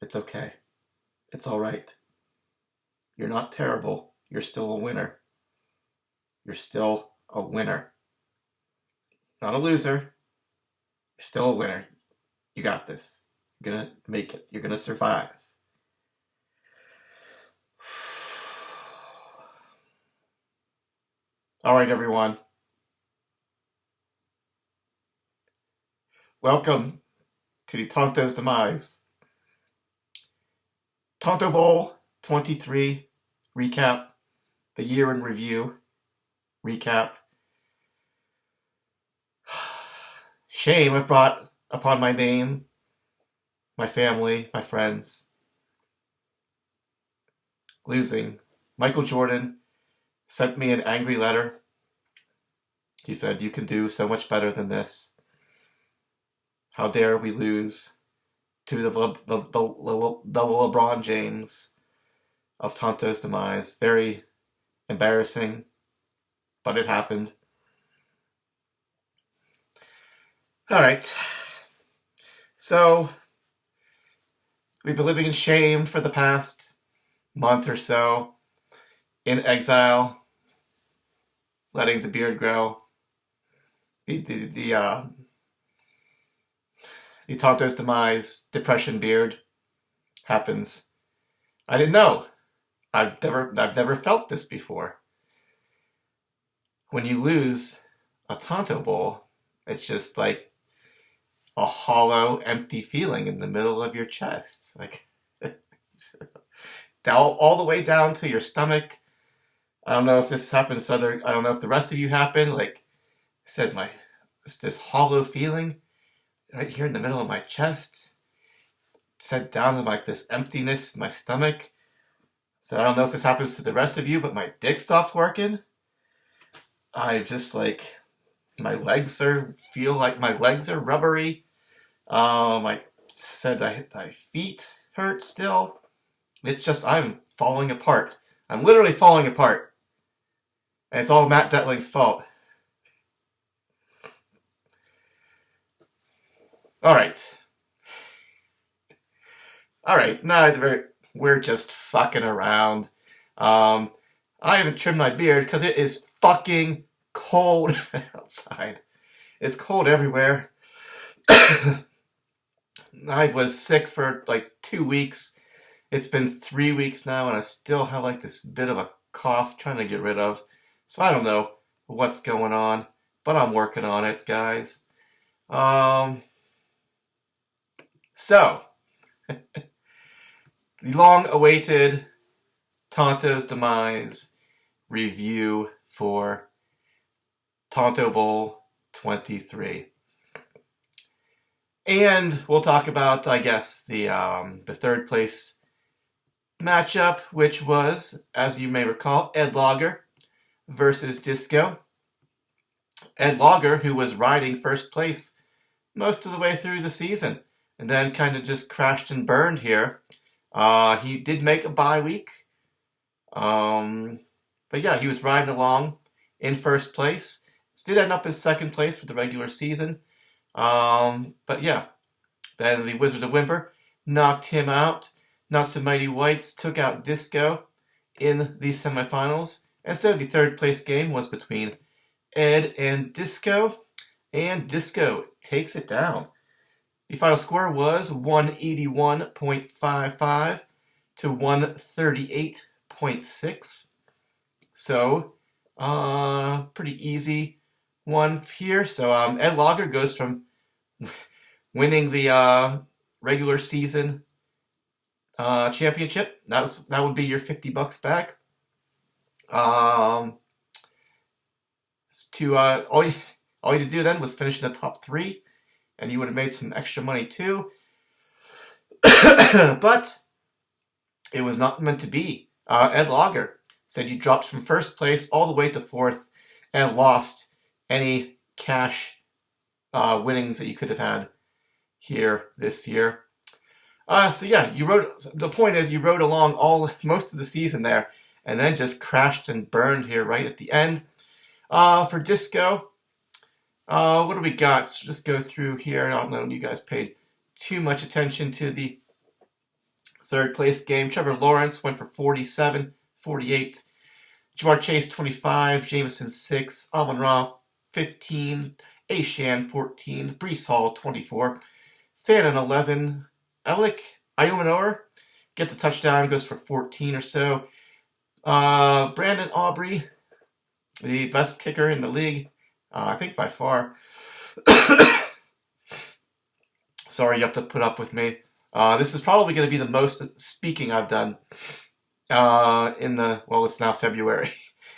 It's okay. It's all right. You're not terrible. You're still a winner. You're still a winner. Not a loser. You're still a winner. You got this. You're gonna make it. You're gonna survive. All right, everyone. Welcome to the Tonto's Demise. Tonto Bowl 23 recap. The year in review recap. Shame I've brought upon my name, my family, my friends. Losing. Michael Jordan sent me an angry letter. He said, "You can do so much better than this. How dare we lose to the LeBron James of Tonto's Demise." Very embarrassing, but it happened. All right. So, we've been living in shame for the past month or so, in exile, letting the beard grow. The Tonto's Demise depression beard happens. I didn't know. I've never felt this before. When you lose a Tonto Bowl, it's just like a hollow, empty feeling in the middle of your chest, like all the way down to your stomach. I don't know if this happens to other. I don't know if the rest of you happen. Like I said, this hollow feeling right here in the middle of my chest, set down to like this emptiness in my stomach. So I don't know if this happens to the rest of you, but my dick stops working. I just like feel like my legs are rubbery. I said my feet hurt still. It's just I'm falling apart. I'm literally falling apart. And it's all Matt Detling's fault. Alright. Now we're just fucking around. I haven't trimmed my beard because it is fucking cold outside. It's cold everywhere. I was sick for like 2 weeks. It's been 3 weeks now, and I still have like this bit of a cough trying to get rid of. So I don't know what's going on, but I'm working on it, guys. So, the long-awaited Tonto's Demise review for Tonto Bowl 23. And we'll talk about, I guess, the third place matchup, which was, as you may recall, Ed Lager versus Disco. Ed Lager, who was riding first place most of the way through the season, and then kind of just crashed and burned here. He did make a bye week. But yeah, he was riding along in first place. Did end up in second place for the regular season. But yeah, then the Wizard of Wimber knocked him out. Not So Mighty Whites took out Disco in the semifinals. And so the third place game was between Ed and Disco takes it down. The final score was 181.55 to 138.6. So, pretty easy one here. So, Ed Lager goes from winning the regular season championship. That would be your $50 back. All you had to do then was finish in the top 3, and you would have made some extra money too. But it was not meant to be. Ed Lager said you dropped from first place all the way to 4th and lost any cash winnings that you could have had here this year. So yeah, the point is you rode along most of the season there, and then just crashed and burned here right at the end. For Disco, what do we got? So just go through here. I don't know if you guys paid too much attention to the Third place game, Trevor Lawrence went for 47, 48. Jamar Chase, 25. Jameson, 6. Amon-Ra, 15. Ashan, 14. Breece Hall, 24. Fannin, 11. Alec Ayumanor gets a touchdown, goes for 14 or so. Brandon Aubrey, the best kicker in the league, I think by far. Sorry, you have to put up with me. This is probably going to be the most speaking I've done it's now February.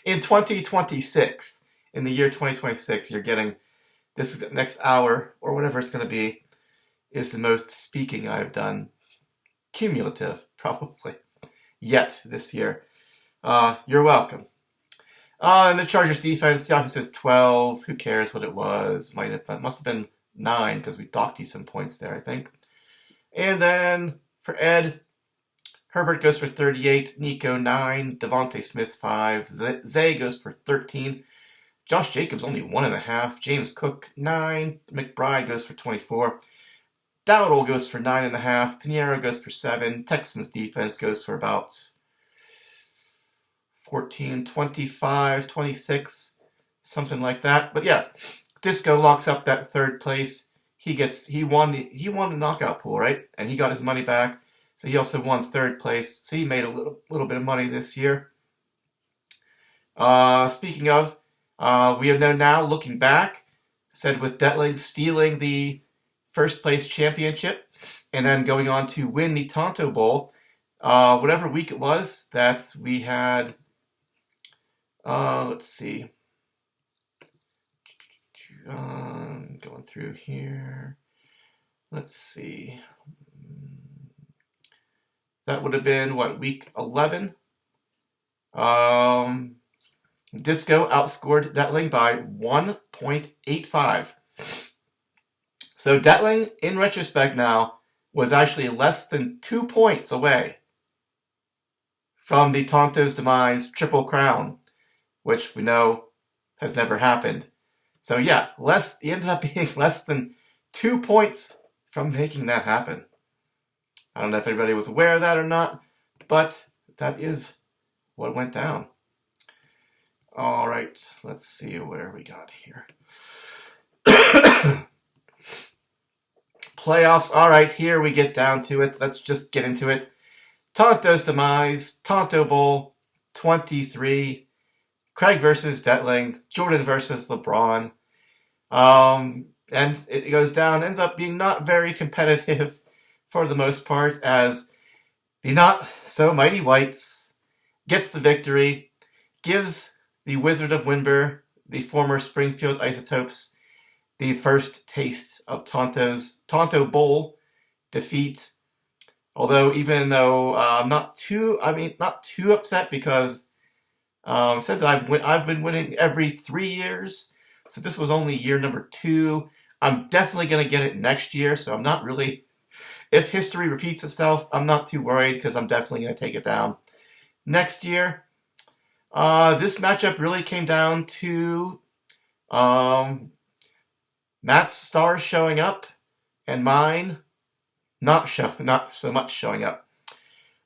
In 2026, in the year 2026, you're getting this next hour, or whatever it's going to be, is the most speaking I've done. Cumulative, probably, yet this year. You're welcome. And the Chargers defense, Yahoo says 12. Who cares what it was? Must have been 9 because we docked you some points there, I think. And then for Ed, Herbert goes for 38. Nico, 9. Devontae Smith, 5. Zay goes for 13. Josh Jacobs, only 1.5. James Cook, 9. McBride goes for 24. Dowdle goes for 9.5. Pinheiro goes for 7. Texans defense goes for about 14, 25, 26, something like that. But yeah, Disco locks up that third place. He won the knockout pool, right? And he got his money back. So he also won third place. So he made a little bit of money this year. Speaking of, we know now, looking back, said with Detling stealing the first place championship and then going on to win the Tonto Bowl, whatever week it was that we had, let's see, going through here, let's see, that would have been, week 11? Disco outscored Detling by 1.85. So Detling, in retrospect now, was actually less than 2 points away from the Tonto's Demise Triple Crown, which we know has never happened. So yeah, he ended up being less than 2 points from making that happen. I don't know if anybody was aware of that or not, but that is what went down. All right, let's see where we got here. Playoffs. All right, here we get down to it. Let's just get into it. Tonto's Demise, Tonto Bowl, 23. Craig versus Detling, Jordan versus LeBron. And it goes down, ends up being not very competitive for the most part, as the not so mighty Whites gets the victory, gives the Wizard of Winber, the former Springfield Isotopes, the first taste of Tonto Bowl defeat. Although, even though I'm not too upset, because said that I've been winning every 3 years, so this was only year number 2. I'm definitely gonna get it next year, so I'm not really. If history repeats itself, I'm not too worried because I'm definitely gonna take it down next year. This matchup really came down to Matt's stars showing up and mine not so much showing up.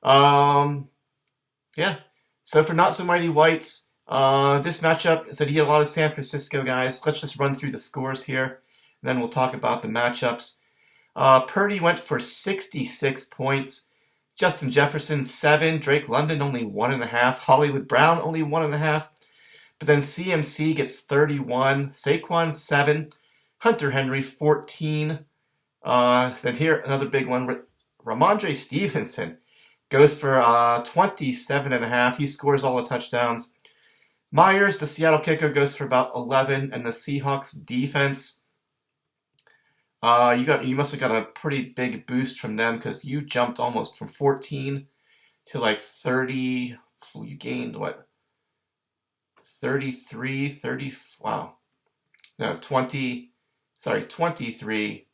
Yeah. So for Not So Mighty Whites, this matchup said he had a lot of San Francisco guys. Let's just run through the scores here, and then we'll talk about the matchups. Purdy went for 66 points. Justin Jefferson, 7. Drake London, only 1.5. Hollywood Brown, only 1.5. But then CMC gets 31. Saquon, 7. Hunter Henry, 14. Then here, another big one. Ramondre Stevenson goes for 27.5. He scores all the touchdowns. Myers, the Seattle kicker, goes for about 11. And the Seahawks defense, you must have got a pretty big boost from them, because you jumped almost from 14 to like 30. You gained 33, 30. Wow. No, 23,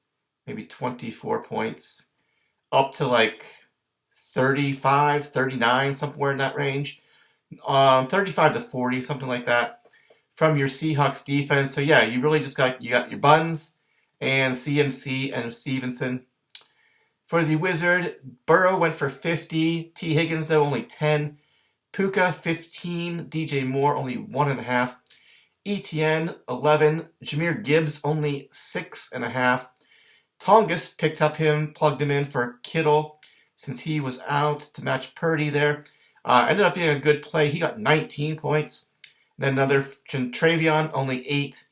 maybe 24 points, up to like 35, 39, somewhere in that range. 35 to 40, something like that, from your Seahawks defense. So yeah, you really just got your Buns and CMC and Stevenson. For the Wizard, Burrow went for 50. T. Higgins, though, only 10. Puka, 15. DJ Moore, only 1.5. ETN, 11. Jahmyr Gibbs, only 6.5. Tongus plugged him in for Kittle since he was out to match Purdy there. Ended up being a good play. He got 19 points. Then another Travion, only 8.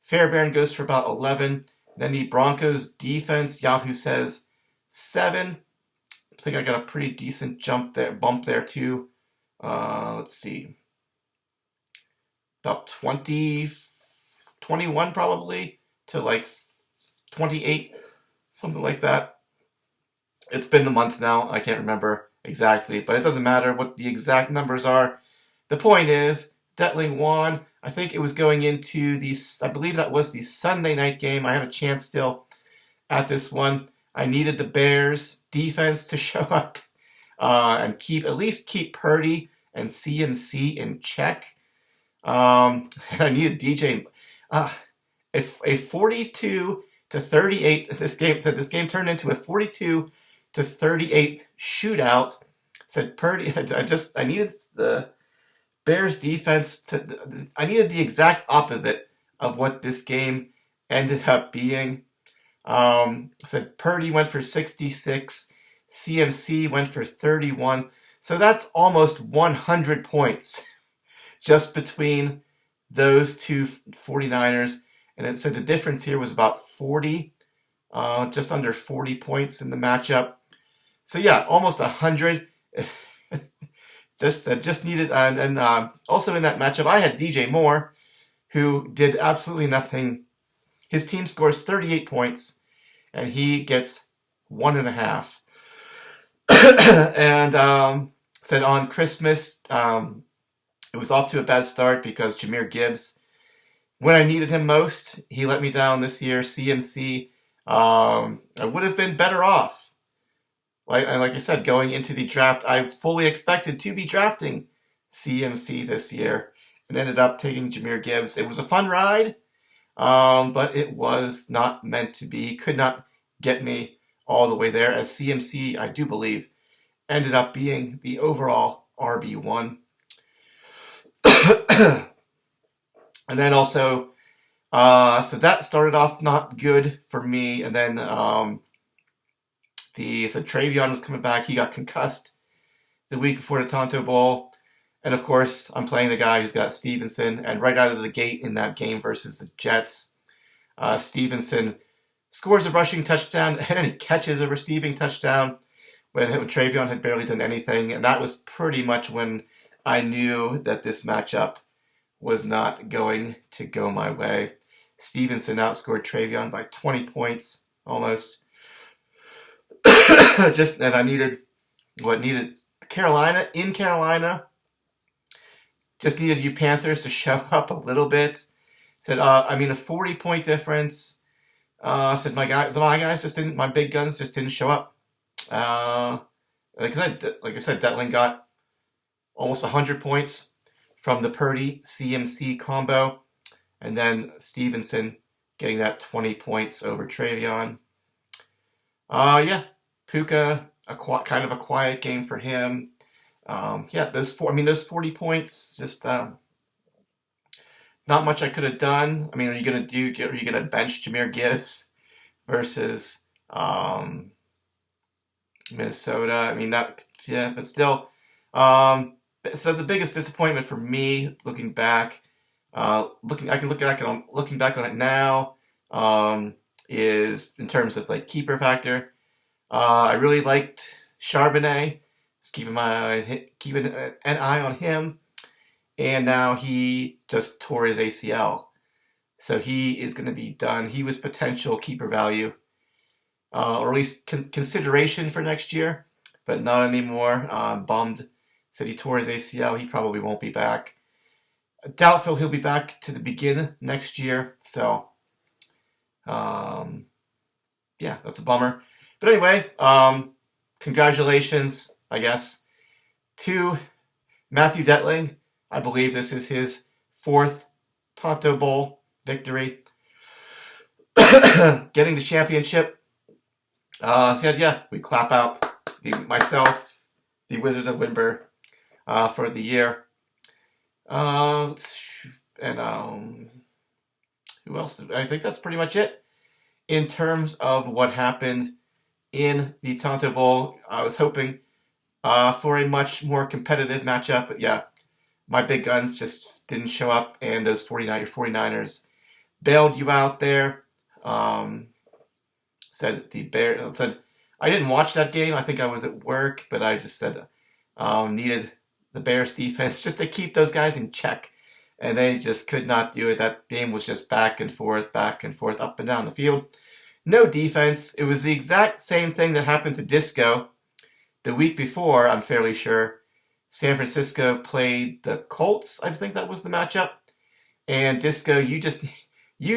Fairbairn goes for about 11. Then the Broncos defense, Yahoo says 7. I think I got a pretty decent bump there too. Let's see. About 21 probably to like 28, something like that. It's been a month now. I can't remember exactly, but it doesn't matter what the exact numbers are. The point is, Detling won. I think it was going into I believe that was the Sunday night game. I have a chance still at this one. I needed the Bears defense to show up and at least keep Purdy and CMC in check. I needed DJ. A 42-38. This game turned into a 42-38 shootout. Said Purdy. I needed the Bears defense I needed the exact opposite of what this game ended up being. Said Purdy went for 66. CMC went for 31. So that's almost 100 points just between those two 49ers. And then, so the difference here was about 40, just under 40 points in the matchup. So yeah, almost 100. just needed, and also in that matchup, I had DJ Moore, who did absolutely nothing. His team scores 38 points, and he gets 1.5. And said on Christmas, it was off to a bad start because Jahmyr Gibbs, when I needed him most, he let me down this year. CMC, I would have been better off. Like I said, going into the draft, I fully expected to be drafting CMC this year and ended up taking Jahmyr Gibbs. It was a fun ride, but it was not meant to be. Could not get me all the way there, as CMC, I do believe, ended up being the overall RB1. And then also, so that started off not good for me, and then Travion was coming back. He got concussed the week before the Tonto Bowl. And of course, I'm playing the guy who's got Stevenson. And right out of the gate in that game versus the Jets, Stevenson scores a rushing touchdown and then he catches a receiving touchdown when Travion had barely done anything. And that was pretty much when I knew that this matchup was not going to go my way. Stevenson outscored Travion by 20 points almost. And I needed Carolina in Carolina. Just needed you Panthers to show up a little bit. Said, a 40-point difference. Said my big guns just didn't show up. Like I said, Detling got almost 100 points from the Purdy CMC combo, and then Stevenson getting that 20 points over Travion. Puka, kind of a quiet game for him. Those 40 points, just not much I could have done. I mean, are you gonna bench Jahmyr Gibbs versus Minnesota? But still. So the biggest disappointment for me, looking back, looking back on it now, is in terms of like keeper factor. I really liked Charbonnet. Just keeping an eye on him, and now he just tore his ACL, so he is going to be done. He was potential keeper value, or at least consideration for next year, but not anymore. Bummed. Said he tore his ACL. He probably won't be back. Doubtful he'll be back to the beginning next year. So, that's a bummer. But anyway, congratulations, I guess, to Matthew Detling. I believe this is his 4th Tonto Bowl victory. Getting the championship. We clap out myself, the Wizard of Wimber, for the year. And who else? I think that's pretty much it in terms of what happened in the Tonto Bowl. I was hoping for a much more competitive matchup, but yeah, my big guns just didn't show up, and those 49ers bailed you out there. Said I didn't watch that game. I think I was at work, but I just said needed the Bears defense just to keep those guys in check, and they just could not do it. That game was just back and forth, up and down the field. No defense. It was the exact same thing that happened to Disco the week before, I'm fairly sure. San Francisco played the Colts. I think that was the matchup. And Disco, you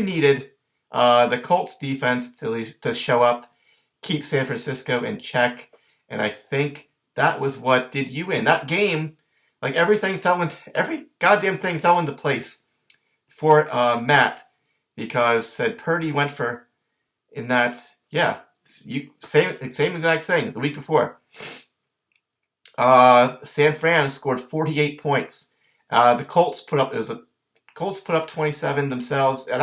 needed the Colts defense to show up, keep San Francisco in check, and I think that was what did you in. That game, like every goddamn thing fell into place for Matt, because said Purdy went for in that same exact thing the week before. San Fran scored 48 points. The Colts put up 27 themselves, and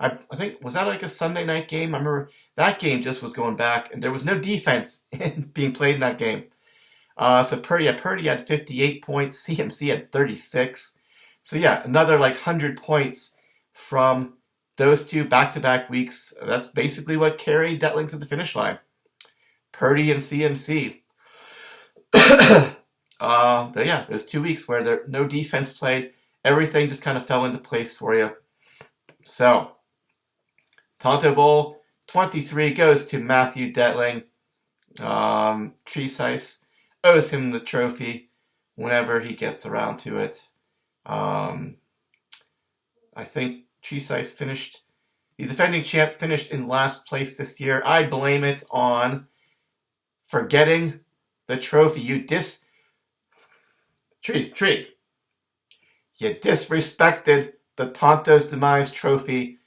I think, was that like a Sunday night game? I remember that game just was going back, and there was no defense being played in that game. So Purdy had 58 points. CMC had 36. So yeah, another like 100 points from those two back-to-back weeks. That's basically what carried Detling to the finish line. Purdy and CMC. Those 2 weeks where there no defense played, everything just kind of fell into place for you. So, Tonto Bowl 23 goes to Matthew Detling. XXIII owes him the trophy whenever he gets around to it. I think XXIII the defending champ finished in last place this year. I blame it on forgetting the trophy. You disrespected the Tonto's Demise trophy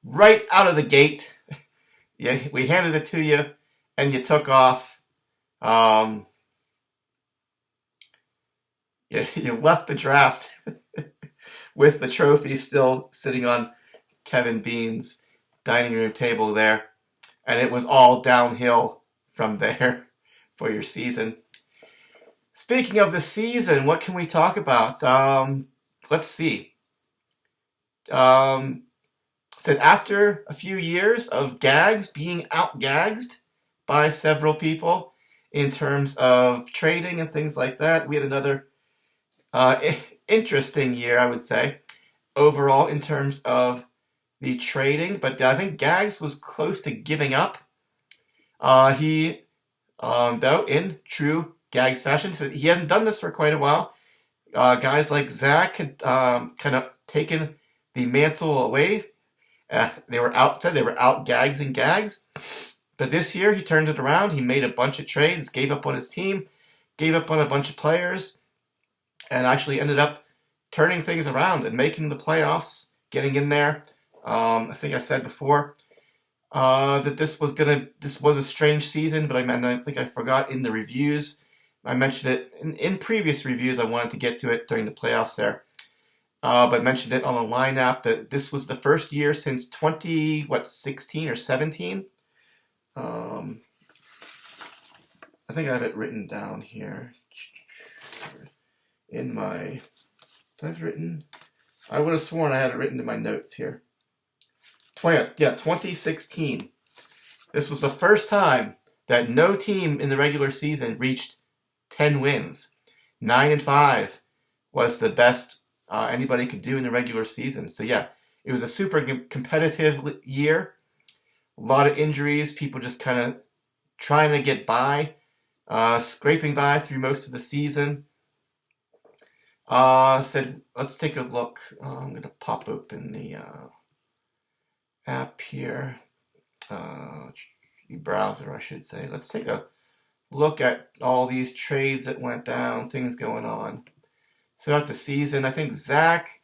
right out of the gate. Yeah, we handed it to you, and you took off. You left the draft with the trophy still sitting on Kevin Bean's dining room table there, and it was all downhill from there for your season. Speaking of the season, what can we talk about? Let's see. Said after a few years of Gags being out-gagged by several people in terms of trading and things like that, we had another interesting year, I would say, overall in terms of the trading. But I think Gags was close to giving up. He, though, in true Gags fashion, he hadn't done this for quite a while. Guys like Zach had kind of taken the mantle away. They were out Gags and Gags. But this year he turned it around. He made a bunch of trades, gave up on his team, gave up on a bunch of players, and actually ended up turning things around and making the playoffs, getting in there. I think I said before that this was a strange season, but I think I forgot in the reviews. I mentioned it in previous reviews. I wanted to get to it during the playoffs there. But mentioned it on the line app that this was the first year since 16 or 17. I think I have it written down here. In my, I would have sworn I had it written in my notes here. 2016. This was the first time that no team in the regular season reached 10 wins. 9-5 was the best anybody could do in the regular season. So yeah, it was a super competitive year. A lot of injuries, people just kind of trying to get by, scraping by through most of the season. Said, let's take a look. I'm going to pop open the app here. The browser, I should say. Let's take a look at all these trades that went down, things going on throughout the season. I think, Zach,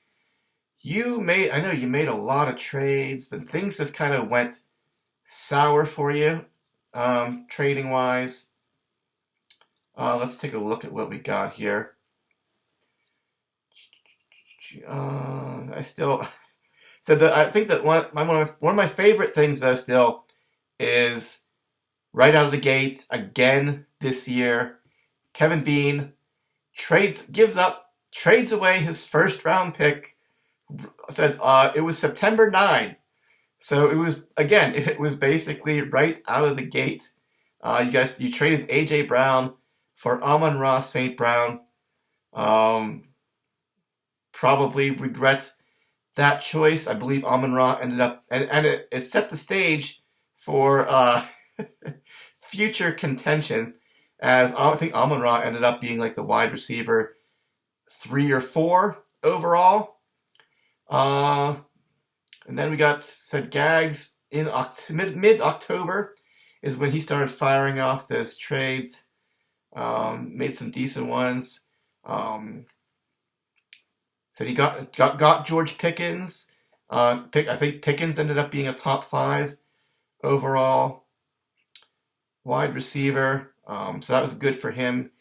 you made a lot of trades, but things just kind of went sour for you trading wise. Let's take a look at what we got here. I still said that I think that one of my favorite things though still is right out of the gates again this year. Kevin Bean trades away his first round pick. Said it was September 9. So it was basically right out of the gate. You traded AJ Brown for Amon-Ra St. Brown. Probably regret that choice. I believe Amon-Ra ended up, and it set the stage for future contention, as I think Amon-Ra ended up being like the wide receiver 3 or 4 overall. And then we got Gags in mid-October is when he started firing off those trades. Made some decent ones. Said he got George Pickens. I think Pickens ended up being a top 5 overall wide receiver. So that was good for him.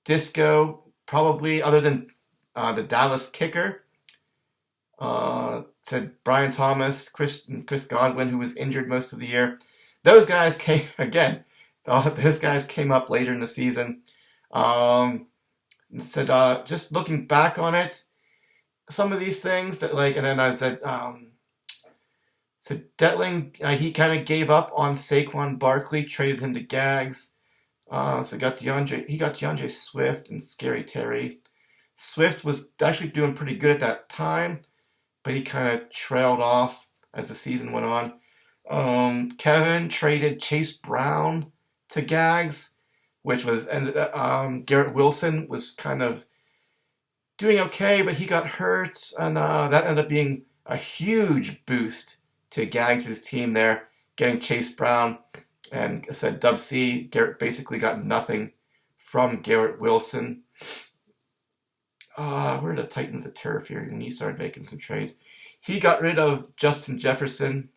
Disco, probably, other than the Dallas kicker. Said Brian Thomas, Chris Godwin, who was injured most of the year. Those guys came again. Those guys came up later in the season. Said just looking back on it, some of these things that and then I said Detling, he kind of gave up on Saquon Barkley, traded him to Gags. So he got DeAndre Swift and Scary Terry. Swift was actually doing pretty good at that time, but he kind of trailed off as the season went on. Kevin traded Chase Brown to Gags, which was Garrett Wilson was kind of doing okay, but he got hurt, and that ended up being a huge boost to Gags' team there, getting Chase Brown. And I said Dub C, Garrett basically got nothing from Garrett Wilson. Where are the Titans of turf here when he started making some trades? He got rid of Justin Jefferson.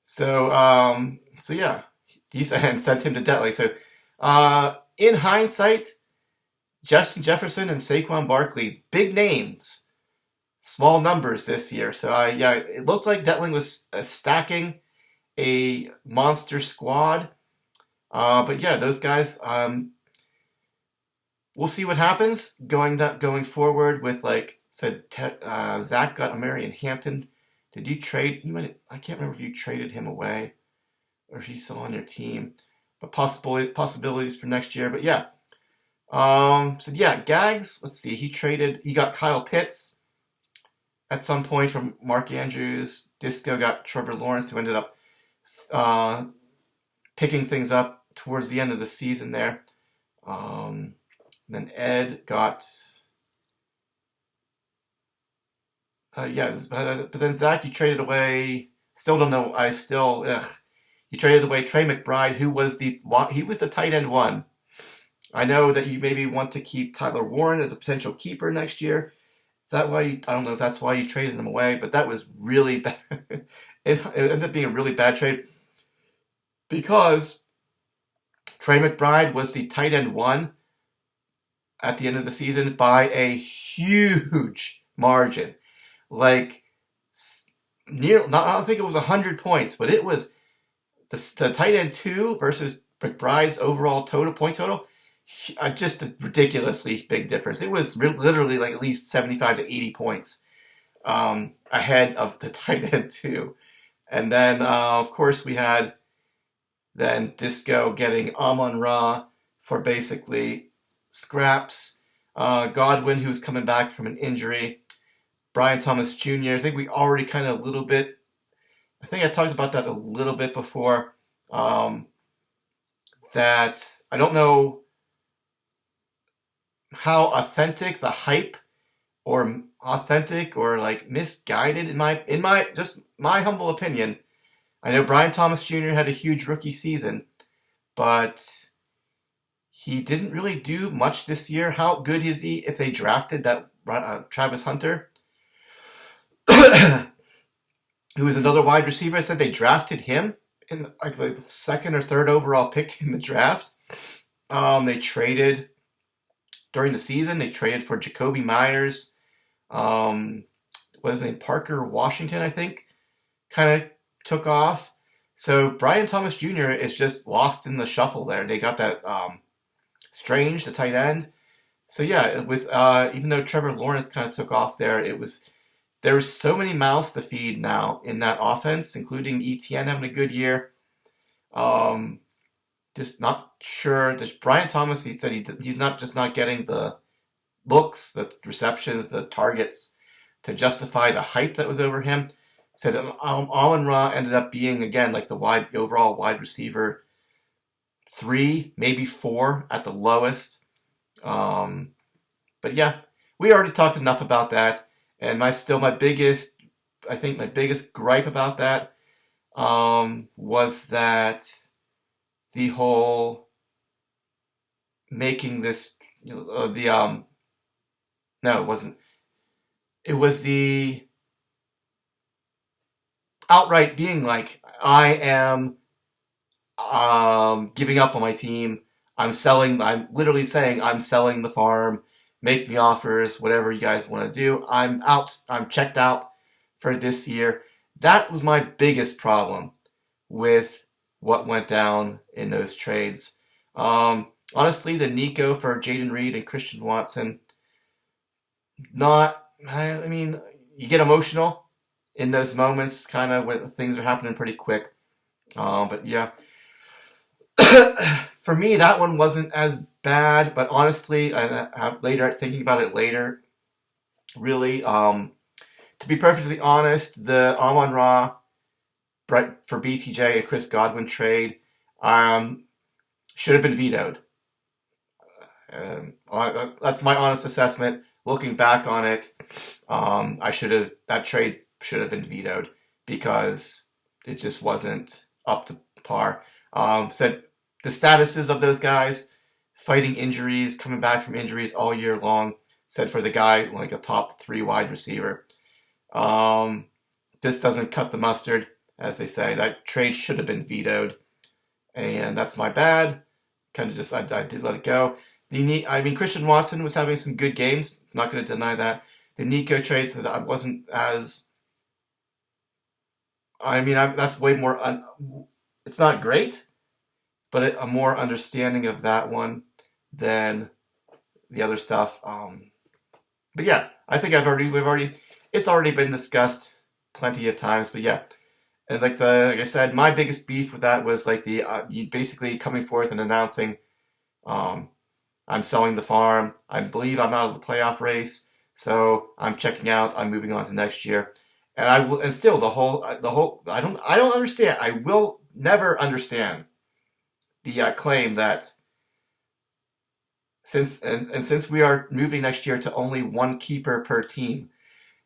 So yeah, he sent him to Detley. So in hindsight, Justin Jefferson and Saquon Barkley, big names, small numbers this year. So it looks like Detling was stacking a monster squad. But yeah, those guys. We'll see what happens going forward with Zach got Marion Hampton. Did you trade? I can't remember if you traded him away or if he's still on your team. But possibilities for next year. But yeah. Gags. Let's see. He got Kyle Pitts at some point from Mark Andrews. Disco got Trevor Lawrence, who ended up picking things up towards the end of the season there. Then Ed got but then Zach, you traded away. Still don't know. You traded away Trey McBride, who was the tight end 1. I know that you maybe want to keep Tyler Warren as a potential keeper next year. Is that why I don't know if that's why you traded him away, but that was really bad. It ended up being a really bad trade because Trey McBride was the tight end 1 at the end of the season by a huge margin. I don't think it was 100 points, but it was the tight end 2 versus McBride's overall point total. Just a ridiculously big difference. It was literally at least 75 to 80 points ahead of the tight end 2. And then, of course, we had then Disco getting Amon-Ra for basically scraps. Godwin, who's coming back from an injury. Brian Thomas Jr. I think we already I think I talked about that a little bit before. That I don't know how authentic the hype or misguided in my just my humble opinion. I know Brian Thomas Jr. had a huge rookie season, but he didn't really do much this year. How good is he if they drafted that Travis Hunter, who is another wide receiver? I said they drafted him in like the second or third overall pick in the draft. They traded during the season. They traded for Jacoby Myers. Um, what is his name? Parker Washington, I think, kind of took off. So Brian Thomas Jr. is just lost in the shuffle there. They got that Strange, the tight end. So yeah, with even though Trevor Lawrence kind of took off there, there was so many mouths to feed now in that offense, including ETN having a good year. Um, just not sure. There's Brian Thomas. He said he's not getting the looks, the receptions, the targets to justify the hype that was over him. Said Amon-Ra ended up being again like the overall wide receiver 3, maybe 4 at the lowest. But yeah, we already talked enough about that. And my biggest gripe about that was that the whole making this no, it wasn't. It was the outright being like, I am giving up on my team. I'm literally saying I'm selling the farm. Make me offers, whatever you guys want to do. I'm out. I'm checked out for this year. That was my biggest problem with what went down in those trades. Honestly, the Nico for Jaden Reed and Christian Watson, I mean, you get emotional in those moments, kind of when things are happening pretty quick. But yeah, for me, that one wasn't as bad. But honestly, thinking about it later, really, to be perfectly honest, the Amon-Ra for BTJ and Chris Godwin trade should have been vetoed. That's my honest assessment. Looking back on it, that trade should have been vetoed because it just wasn't up to par. Said the statuses of those guys, fighting injuries, coming back from injuries all year long. Said for the guy like a top 3 wide receiver. This doesn't cut the mustard, as they say. That trade should have been vetoed, and that's my bad. Kind of just I did let it go. Christian Watson was having some good games. Not going to deny that. The Nico trades that I wasn't as. That's way more. It's not great, but I'm more understanding of that one than the other stuff. But yeah, I think it's already been discussed plenty of times. But yeah, and like I said, my biggest beef with that was like you basically coming forth and announcing, I'm selling the farm. I believe I'm out of the playoff race, so I'm checking out. I'm moving on to next year, and still the whole I don't understand. I will never understand the claim that since we are moving next year to only 1 keeper per team,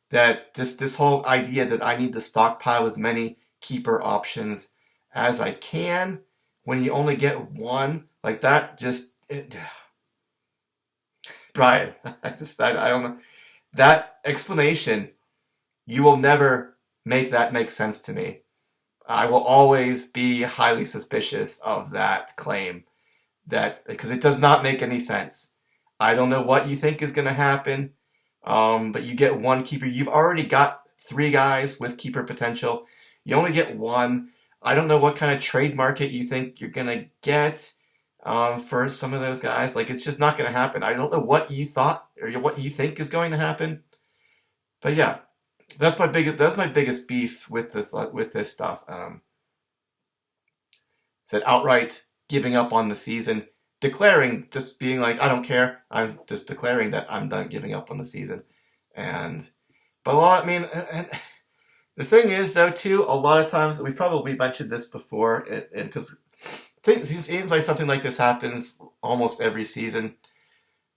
that this whole idea that I need to stockpile as many keeper options as I can when you only get 1, like that Brian, I don't know. That explanation, you will never make that make sense to me. I will always be highly suspicious of that claim, because it does not make any sense. I don't know what you think is going to happen, but you get 1 keeper. You've already got 3 guys with keeper potential. You only get 1. I don't know what kind of trade market you think you're going to get for some of those guys. Like, it's just not going to happen. I don't know what you thought or what you think is going to happen. But yeah, that's my biggest beef with this stuff. That outright giving up on the season, just being like, I don't care. I'm just declaring that I'm done giving up on the season. And the thing is, though, too, a lot of times, we probably mentioned this before, because it seems like something like this happens almost every season.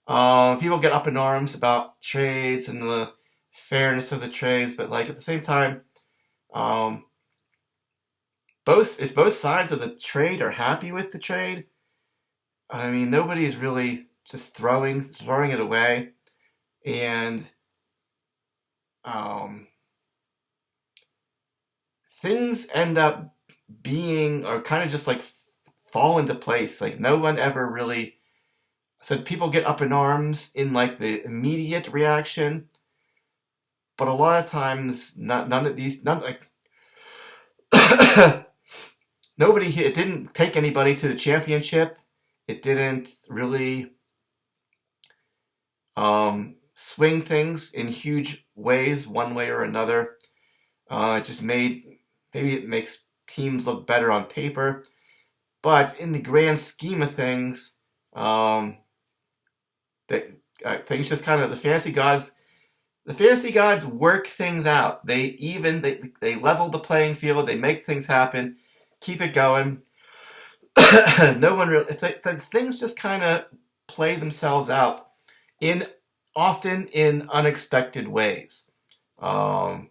People get up in arms about trades and the fairness of the trades, but like at the same time, if both sides of the trade are happy with the trade, nobody is really just throwing it away, and things end up being, or kind of just like fall into place. Like no one ever really said, people get up in arms in like the immediate reaction, but a lot of times none of these, none like nobody, it didn't take anybody to the championship. It didn't really swing things in huge ways, one way or another. It just maybe it makes teams look better on paper, but in the grand scheme of things, things just kind of, the fantasy gods. The fantasy gods work things out. They level the playing field. They make things happen. Keep it going. No one really. Things just kind of play themselves out often in unexpected ways. And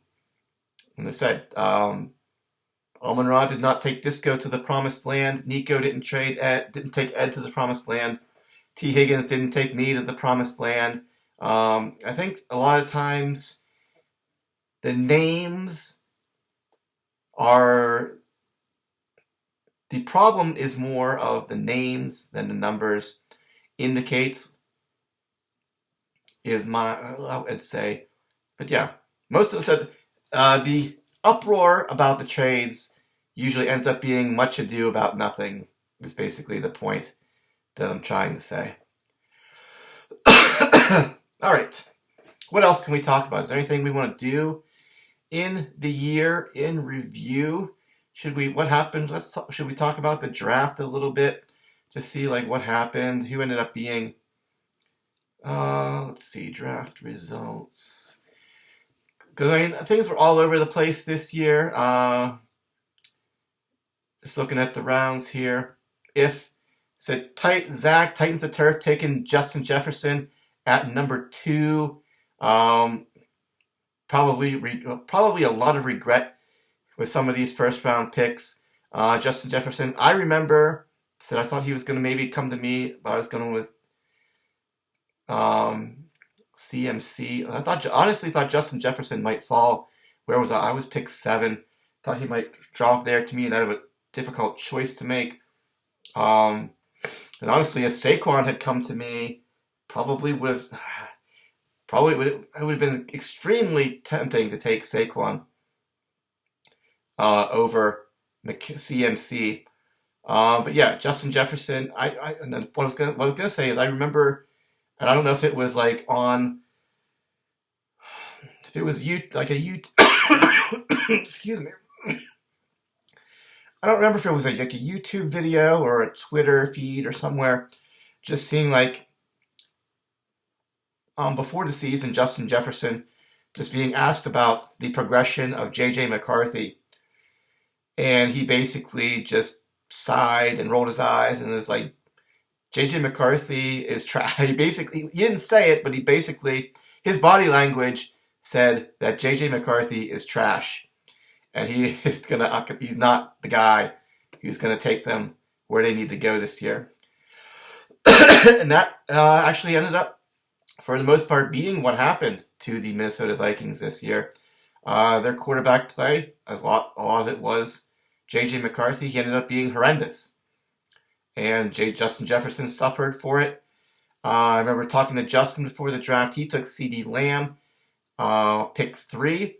I said, Amon-Ra did not take Disco to the Promised Land. Nico didn't take Ed to the Promised Land. T. Higgins didn't take me to the Promised Land. I think a lot of times the names are, the problem is more of the names than the numbers indicates, is I would say. But yeah, most of the uproar about the trades usually ends up being much ado about nothing, is basically the point that I'm trying to say. All right. What else can we talk about? Is there anything we want to do in the year in review? What happened? Should we talk about the draft a little bit to see like what happened? Who ended up being? Let's see, draft results. Because I mean, things were all over the place this year. Just looking at the rounds here. Zach Titans of Turf taking Justin Jefferson at number 2. Probably a lot of regret with some of these first round picks. Justin Jefferson, I remember that I thought he was going to maybe come to me, but I was going with CMC. I honestly thought Justin Jefferson might fall. Where was I? I was pick 7. Thought he might drop there to me, and I have a difficult choice to make. And honestly, if Saquon had come to me, it would have been extremely tempting to take Saquon over CMC. But yeah, Justin Jefferson. And what I was gonna say is, I remember, and I don't know if it was like if it was excuse me. I don't remember if it was like a YouTube video or a Twitter feed or somewhere, just seeing like before the season, Justin Jefferson just being asked about the progression of J.J. McCarthy, and he basically just sighed and rolled his eyes and was like, J.J. McCarthy is trash. He didn't say it, but his body language said that J.J. McCarthy is trash. And he's not the guy who's going to take them where they need to go this year. And that actually ended up, for the most part, being what happened to the Minnesota Vikings this year. Their quarterback play, a lot of it was J.J. McCarthy. He ended up being horrendous. And Justin Jefferson suffered for it. I remember talking to Justin before the draft. He took C.D. Lamb, pick 3.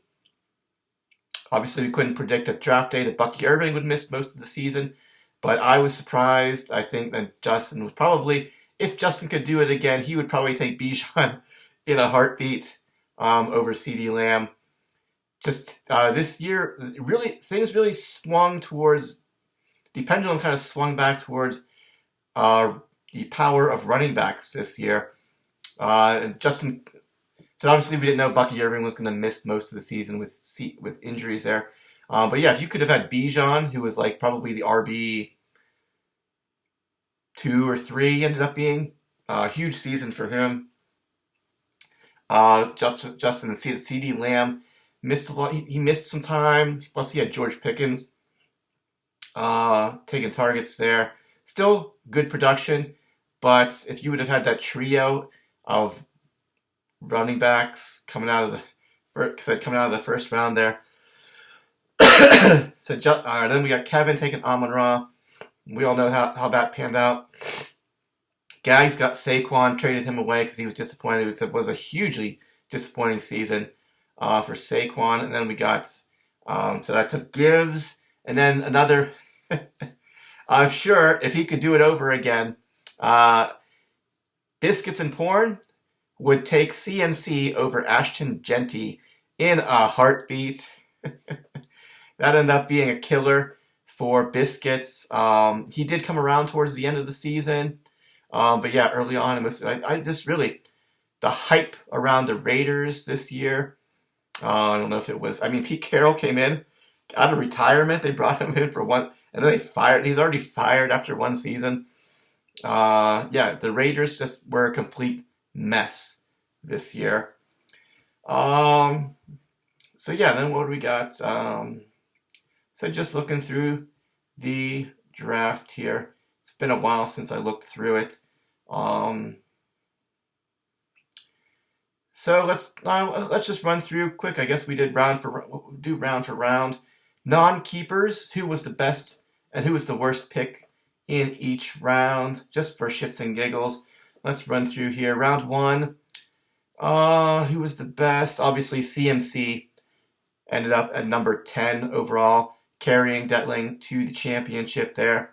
Obviously, we couldn't predict at draft day that Bucky Irving would miss most of the season, but I was surprised. I think that Justin was probably, if Justin could do it again, he would probably take Bijan in a heartbeat over C.D. Lamb. Just this year, things really swung towards, the pendulum kind of swung back towards the power of running backs this year. And Justin. So obviously we didn't know Bucky Irving was going to miss most of the season with injuries there. But yeah, if you could have had Bijan, who was like probably the RB 2 or 3, ended up being a huge season for him. Justin and C.D. Lamb missed a lot. He missed some time. Plus he had George Pickens taking targets there. Still good production, but if you would have had that trio of running backs coming out of the first round there, Then we got Kevin taking Amon-Ra. We all know how that panned out. Gags got Saquon, traded him away because he was disappointed. It was a hugely disappointing season for Saquon. And then we got, so I took Gibbs. And then another, I'm sure if he could do it over again, Biscuits and Porn would take CMC over Ashton Genty in a heartbeat. That ended up being a killer for Biscuits. He did come around towards the end of the season. But yeah, early on, I just really, the hype around the Raiders this year, I don't know if it was, Pete Carroll came in out of retirement. They brought him in for one, and then he's already fired after one season. The Raiders just were a complete mess this year. Then what do we got? So just looking through the draft here. It's been a while since I looked through it. So let's just run through quick. I guess we did round for round. Non-keepers, who was the best and who was the worst pick in each round, just for shits and giggles. Let's run through here. Round 1, who was the best? Obviously, CMC ended up at number 10 overall, carrying Detling to the championship there.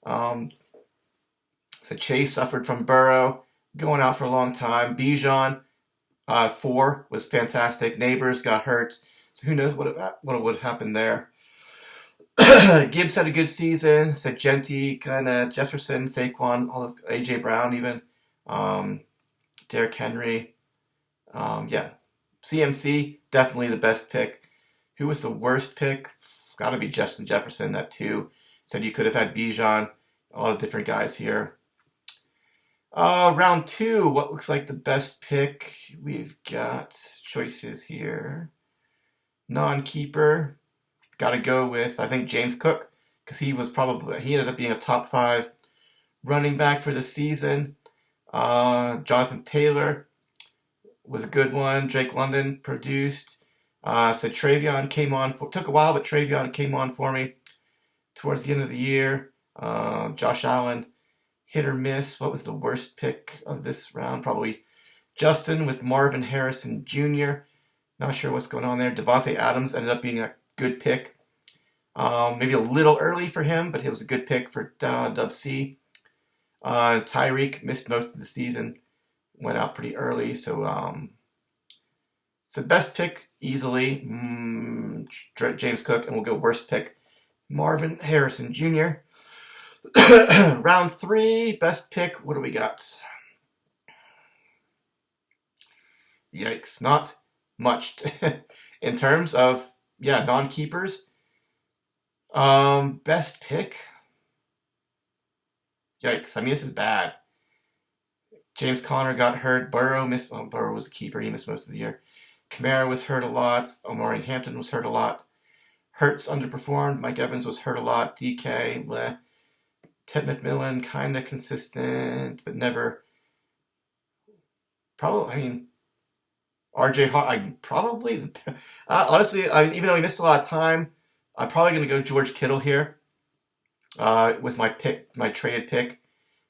So Chase suffered from Burrow, going out for a long time. Bijan, 4, was fantastic. Neighbors got hurt, so who knows what would have happened there. Gibbs had a good season. So Genty, kind of Jefferson, Saquon, all those, A.J. Brown even. Derrick Henry. CMC, definitely the best pick. Who was the worst pick? Got to be Justin Jefferson at 2. Said you could have had Bijan. A lot of different guys here. Round 2, what looks like the best pick? We've got choices here. Non-keeper. Got to go with, I think, James Cook, because he ended up being a top 5 running back for the season. Jonathan Taylor was a good one. Drake London produced. So Travion came on. Took a while, but Travion came on for me towards the end of the year. Josh Allen, hit or miss. What was the worst pick of this round? Probably Justin with Marvin Harrison Jr. Not sure what's going on there. Devontae Adams ended up being a good pick. Maybe a little early for him, but it was a good pick for Dub C. Tyreek missed most of the season. Went out pretty early. So best pick easily, James Cook. And we'll go worst pick, Marvin Harrison Jr. Round 3, best pick. What do we got? Yikes, not much in terms of non-keepers. Best pick. Yikes! This is bad. James Conner got hurt. Burrow missed. Well, Burrow was a keeper. He missed most of the year. Kamara was hurt a lot. Omari Hampton was hurt a lot. Hurts underperformed. Mike Evans was hurt a lot. DK, bleh. Ted McMillan, kind of consistent, but never. Probably, RJ Hart, probably, honestly, even though he missed a lot of time, I'm probably going to go George Kittle here with my traded pick,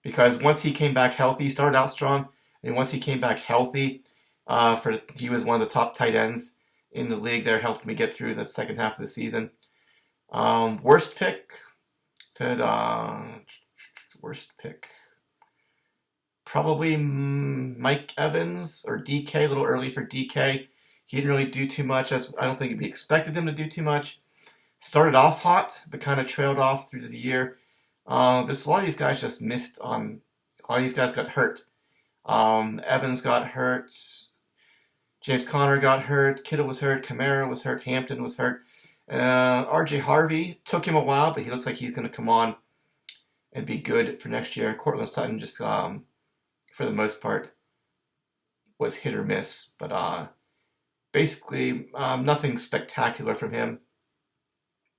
because once he came back healthy, he started out strong, and once he came back healthy, he was one of the top tight ends in the league there, helped me get through the second half of the season. Worst pick, worst pick. Probably Mike Evans or DK, a little early for DK. He didn't really do too much. I don't think we expected him to do too much. Started off hot, but kind of trailed off through the year. But a lot of these guys just missed on. A lot of these guys got hurt. Evans got hurt. James Conner got hurt. Kittle was hurt. Kamara was hurt. Hampton was hurt. RJ Harvey, took him a while, but he looks like he's going to come on and be good for next year. Cortland Sutton just, for the most part, was hit or miss. But basically, nothing spectacular from him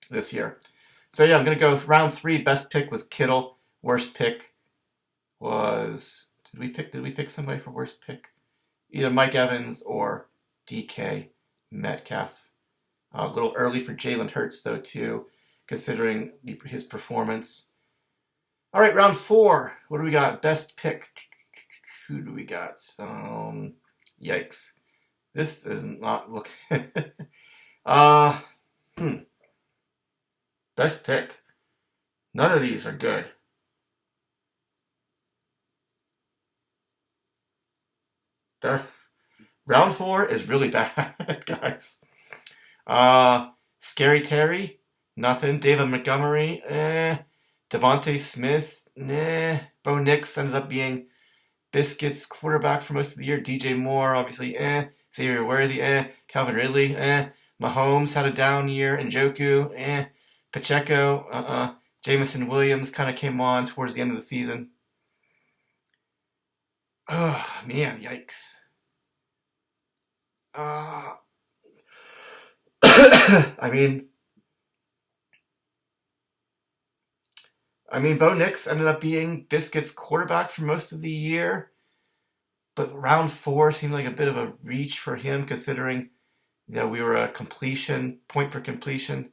this year. So yeah, I'm going to go round 3. Best pick was Kittle. Worst pick was... Did we pick somebody for worst pick? Either Mike Evans or DK Metcalf. A little early for Jalen Hurts, though, too, considering his performance. All right, round 4. What do we got? Best pick. Who do we got? Yikes. This is not looking... uh, hmm. Best pick. None of these are good. Round 4 is really bad, guys. Scary Terry, nothing. David Montgomery, Devontae Smith, nah. Bo Nix ended up being Biscuits quarterback for most of the year. DJ Moore, obviously, Xavier Worthy, Calvin Ridley, Mahomes had a down year. Njoku, Pacheco, Jamison Williams kind of came on towards the end of the season. Oh, man, yikes. I mean, Bo Nix ended up being Biscuits quarterback for most of the year, but round 4 seemed like a bit of a reach for him, considering we were a point per completion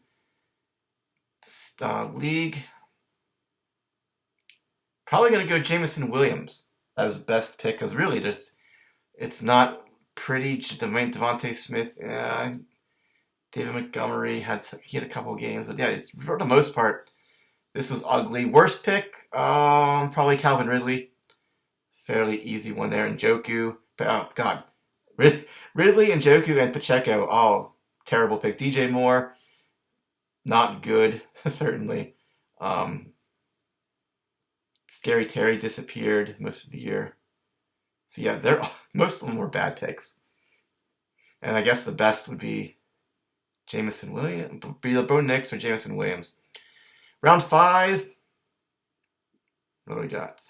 league. Probably going to go Jamison Williams as best pick, because really it's not pretty. Devontae Smith, David Montgomery had a couple games, but yeah, for the most part, this was ugly. Worst pick, probably Calvin Ridley. Fairly easy one there. Njoku, oh god, Ridley, Njoku, and Pacheco, all terrible picks. DJ Moore, not good, certainly. Scary Terry disappeared most of the year. So yeah, most of them were bad picks. And I guess the best would be Jamison Williams, be the Bo Nix or Jamison Williams. Round 5. What do we got?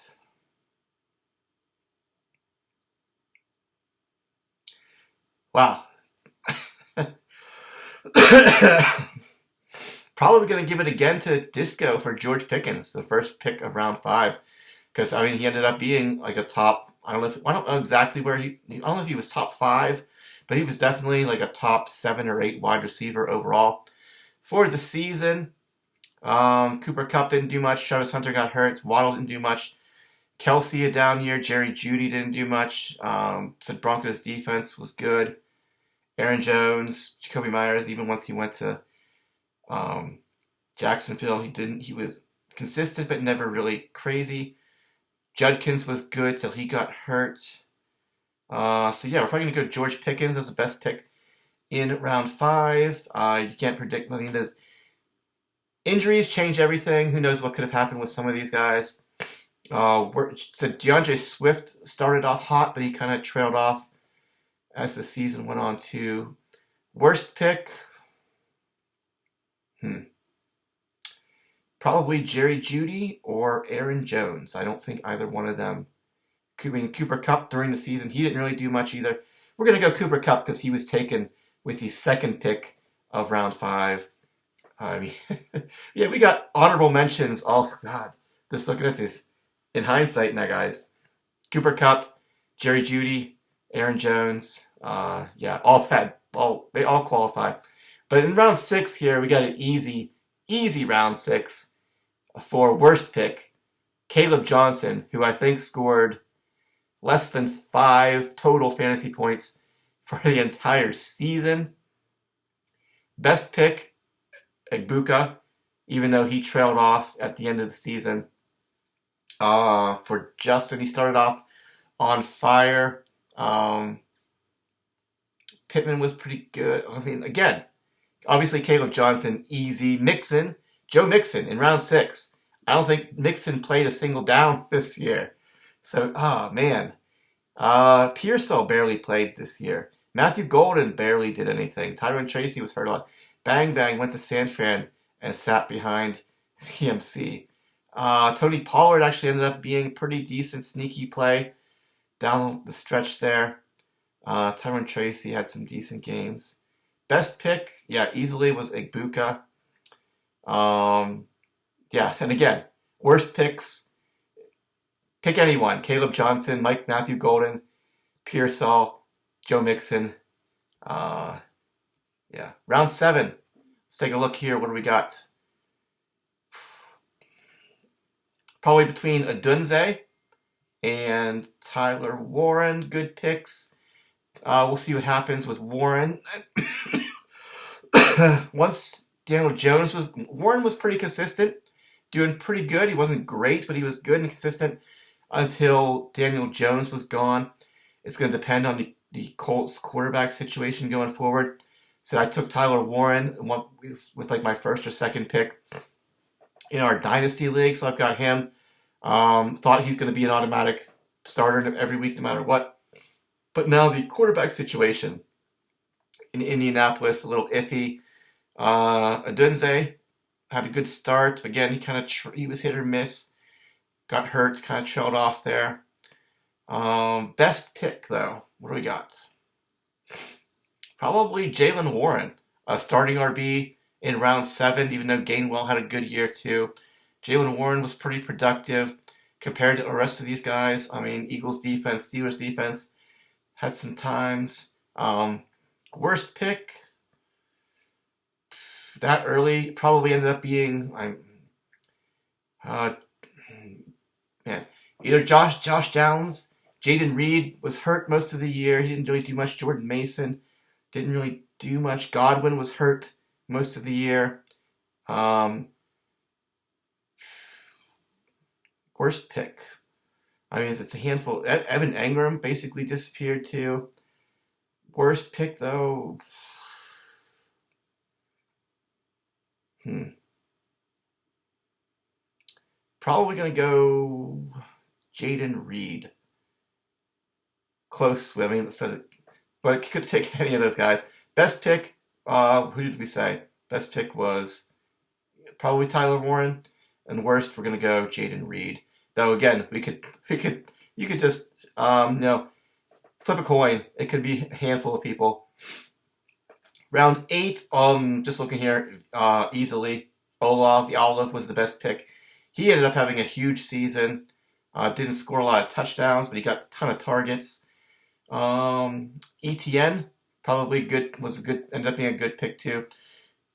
Wow. Probably going to give it again to Disco for George Pickens, the first pick of round 5. Because, he ended up being like a top, I don't know exactly where I don't know if he was top 5, but he was definitely like a top 7 or 8 wide receiver overall. For the season, Cooper Kupp didn't do much. Travis Hunter got hurt. Waddle didn't do much. Kelsey a down year. Jerry Jeudy didn't do much. Said Broncos defense was good. Aaron Jones, Jacoby Myers, even once he went to Jacksonville, he was consistent but never really crazy. Judkins was good till he got hurt. So yeah, we're probably going to go George Pickens as the best pick in round 5. You can't predict. There's injuries change everything. Who knows what could have happened with some of these guys. So DeAndre Swift started off hot, but he kind of trailed off as the season went on too. Worst pick? Probably Jerry Jeudy or Aaron Jones. I don't think either one of them. Cooper Kupp during the season, he didn't really do much either. We're going to go Cooper Kupp because he was taken with the second pick of round 5. Yeah, we got honorable mentions. Oh, God. Just looking at this in hindsight now, guys. Cooper Kupp, Jerry Jeudy, Aaron Jones. Yeah, they all qualify. But in round 6 here, we got an easy round 6 for worst pick. Caleb Johnson, who I think scored less than 5 total fantasy points for the entire season. Best pick, Egbuka, even though he trailed off at the end of the season. For Justin, he started off on fire. Pittman was pretty good. Again, obviously Caleb Johnson, easy. Joe Mixon in round 6. I don't think Mixon played a single down this year. So, man. Pearsall barely played this year. Matthew Golden barely did anything. Tyrone Tracy was hurt a lot. Bang Bang went to San Fran and sat behind CMC. Tony Pollard actually ended up being pretty decent, sneaky play down the stretch there. Tyrone Tracy had some decent games. Best pick, yeah, easily was Egbuka. Yeah, and again, worst picks, pick anyone. Caleb Johnson, Matthew Golden, Pearsall, Joe Mixon. Yeah, Yeah. Round 7. Let's take a look here. What do we got? Probably between Adunze and Tyler Warren. Good picks. We'll see what happens with Warren. Once Warren was pretty consistent, doing pretty good. He wasn't great, but he was good and consistent until Daniel Jones was gone. It's going to depend on the Colts quarterback situation going forward. So I took Tyler Warren with like my first or second pick in our Dynasty League, so I've got him. Thought he's going to be an automatic starter every week no matter what. But now the quarterback situation in Indianapolis, a little iffy. Adunze had a good start. Again, he was hit or miss. Got hurt, kind of trailed off there. Best pick, though. What do we got? Probably Jaylen Warren, starting RB in round 7, even though Gainwell had a good year too. Jaylen Warren was pretty productive compared to the rest of these guys. I mean, Eagles defense, Steelers defense had some times. Worst pick that early probably ended up being either Josh Downs. Jaden Reed was hurt most of the year. He didn't really do much. Jordan Mason didn't really do much. Godwin was hurt most of the year. Worst pick. I mean, it's a handful. Evan Engram basically disappeared too. Worst pick, though. Probably going to go Jaden Reed. Close. I mean, but could take any of those guys. Best pick, who did we say? Best pick was probably Tyler Warren. And worst, we're going to go Jaden Reed. Though, again, you could just, flip a coin. It could be a handful of people. Round 8, just looking here, easily, Olaf, the Olive, was the best pick. He ended up having a huge season. Didn't score a lot of touchdowns, but he got a ton of targets. ETN, probably good, ended up being a good pick too.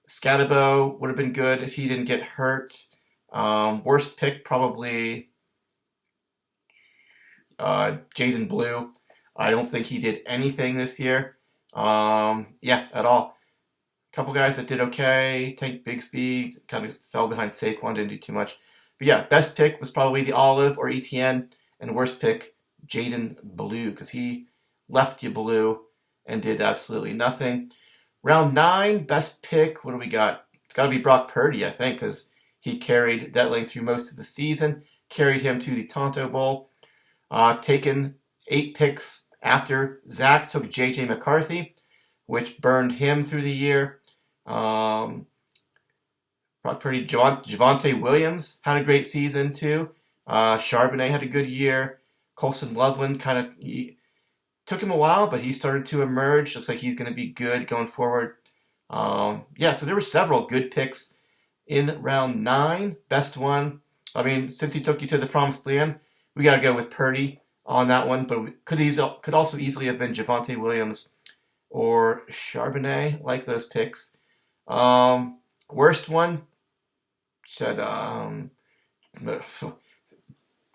Scatabo would have been good if he didn't get hurt. Worst pick, probably Jaden Blue. I don't think he did anything this year. At all. A couple guys that did okay. Tank Bigsby kind of fell behind Saquon, didn't do too much. But yeah, best pick was probably the Olive or ETN, and worst pick, Jaden Blue, because he left you blue and did absolutely nothing. Round 9, best pick, what do we got? It's got to be Brock Purdy, I think, because he carried Detling through most of the season, carried him to the Tonto Bowl. Taken 8 picks after Zach took J.J. McCarthy, which burned him through the year. Brock Purdy, Javonte Williams had a great season too. Charbonnet had a good year. Colson Loveland took him a while, but he started to emerge. Looks like he's going to be good going forward. So there were several good picks in round 9. Best one, I mean, since he took you to the promised land, we got to go with Purdy on that one, but we could also easily have been Javonte Williams or Charbonnet, like those picks. Worst one, said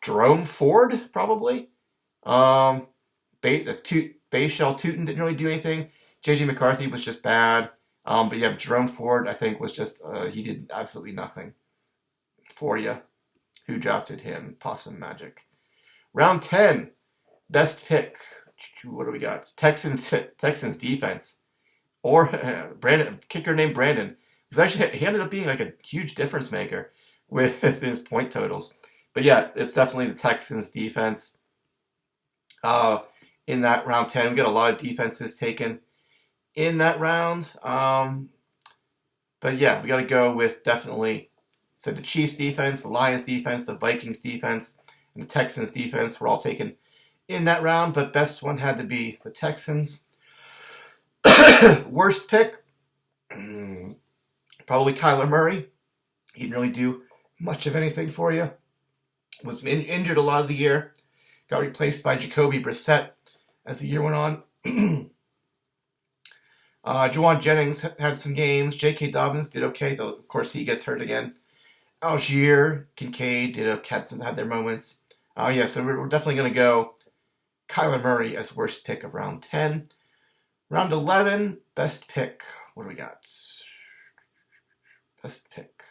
Jerome Ford, probably. Bayshell Tootin didn't really do anything. J.J. McCarthy was just bad. But yeah, Jerome Ford, I think, was just, he did absolutely nothing for you. Who drafted him? Possum Magic. Round 10, best pick. What do we got? Texans defense. Or kicker named Brandon. He ended up being like a huge difference maker with his point totals. But yeah, it's definitely the Texans defense. In that round 10, we got a lot of defenses taken in that round. But yeah, we got to go with definitely the Chiefs defense, the Lions defense, the Vikings defense, and the Texans defense were all taken in that round. But best one had to be the Texans. Worst pick, probably Kyler Murray. He didn't really do much of anything for you. Was injured a lot of the year. Got replaced by Jacoby Brissett as the year went on. Juwan Jennings had some games. J.K. Dobbins did okay, though of course he gets hurt again. Algier, Kincaid did okay, had their moments. Yeah, so we're definitely going to go Kyler Murray as worst pick of round 10. Round 11, best pick. What do we got? Best pick.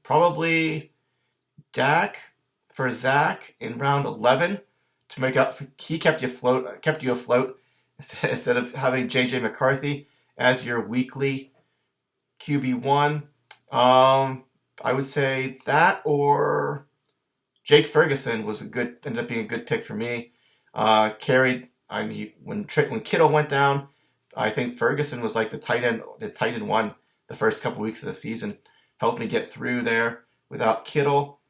Probably Dak for Zach in round 11 to make up. He kept you afloat instead of having JJ McCarthy as your weekly QB1. I would say that or Jake Ferguson ended up being a good pick for me. Carried. I mean, when Kittle went down, I think Ferguson was like the tight end one the first couple weeks of the season. Helped me get through there without Kittle.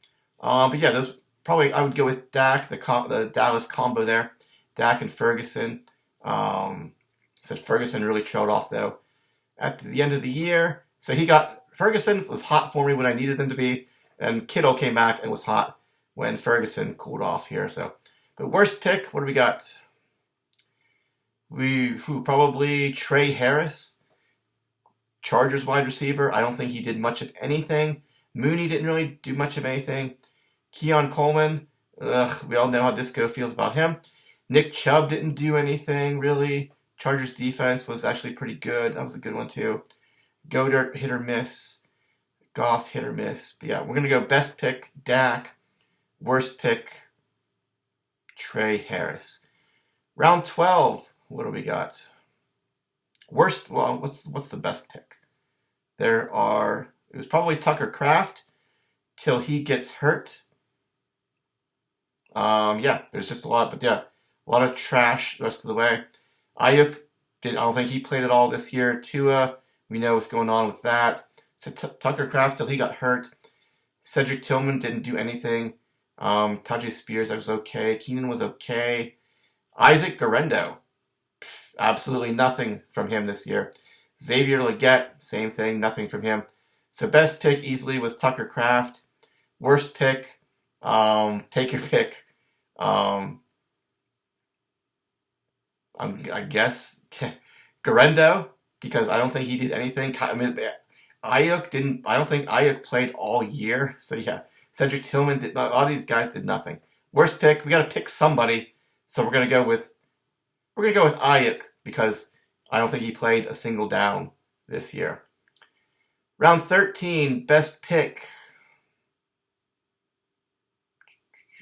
But yeah, those probably I would go with Dak, the Dallas combo there, Dak and Ferguson. So Ferguson really trailed off though at the end of the year. So Ferguson was hot for me when I needed him to be, and Kittle came back and was hot when Ferguson cooled off here. So, but worst pick, what do we got? Probably Trey Harris, Chargers wide receiver. I don't think he did much of anything. Mooney didn't really do much of anything. Keon Coleman, we all know how Disco feels about him. Nick Chubb didn't do anything really. Chargers defense was actually pretty good. That was a good one too. Goddard hit or miss. Goff hit or miss. But yeah, we're going to go best pick, Dak. Worst pick, Trey Harris. Round 12, what do we got? What's the best pick? It was probably Tucker Kraft till he gets hurt. There's just a lot of trash the rest of the way. Ayuk, I don't think he played at all this year. Tua, we know what's going on with that. So Tucker Kraft till he got hurt. Cedric Tillman didn't do anything. Tajay Spears, I was okay. Keenan was okay. Isaac Garendo, absolutely nothing from him this year. Xavier Legette, same thing, nothing from him. So best pick easily was Tucker Kraft. Worst pick, take your pick. I guess Garendo, because I don't think he did anything. I mean, Ayuk didn't. I don't think Ayuk played all year. So yeah, Cedric Tillman did not. A lot of these guys did nothing. Worst pick, we got to pick somebody. So we're gonna go with Ayuk because I don't think he played a single down this year. Round 13, best pick.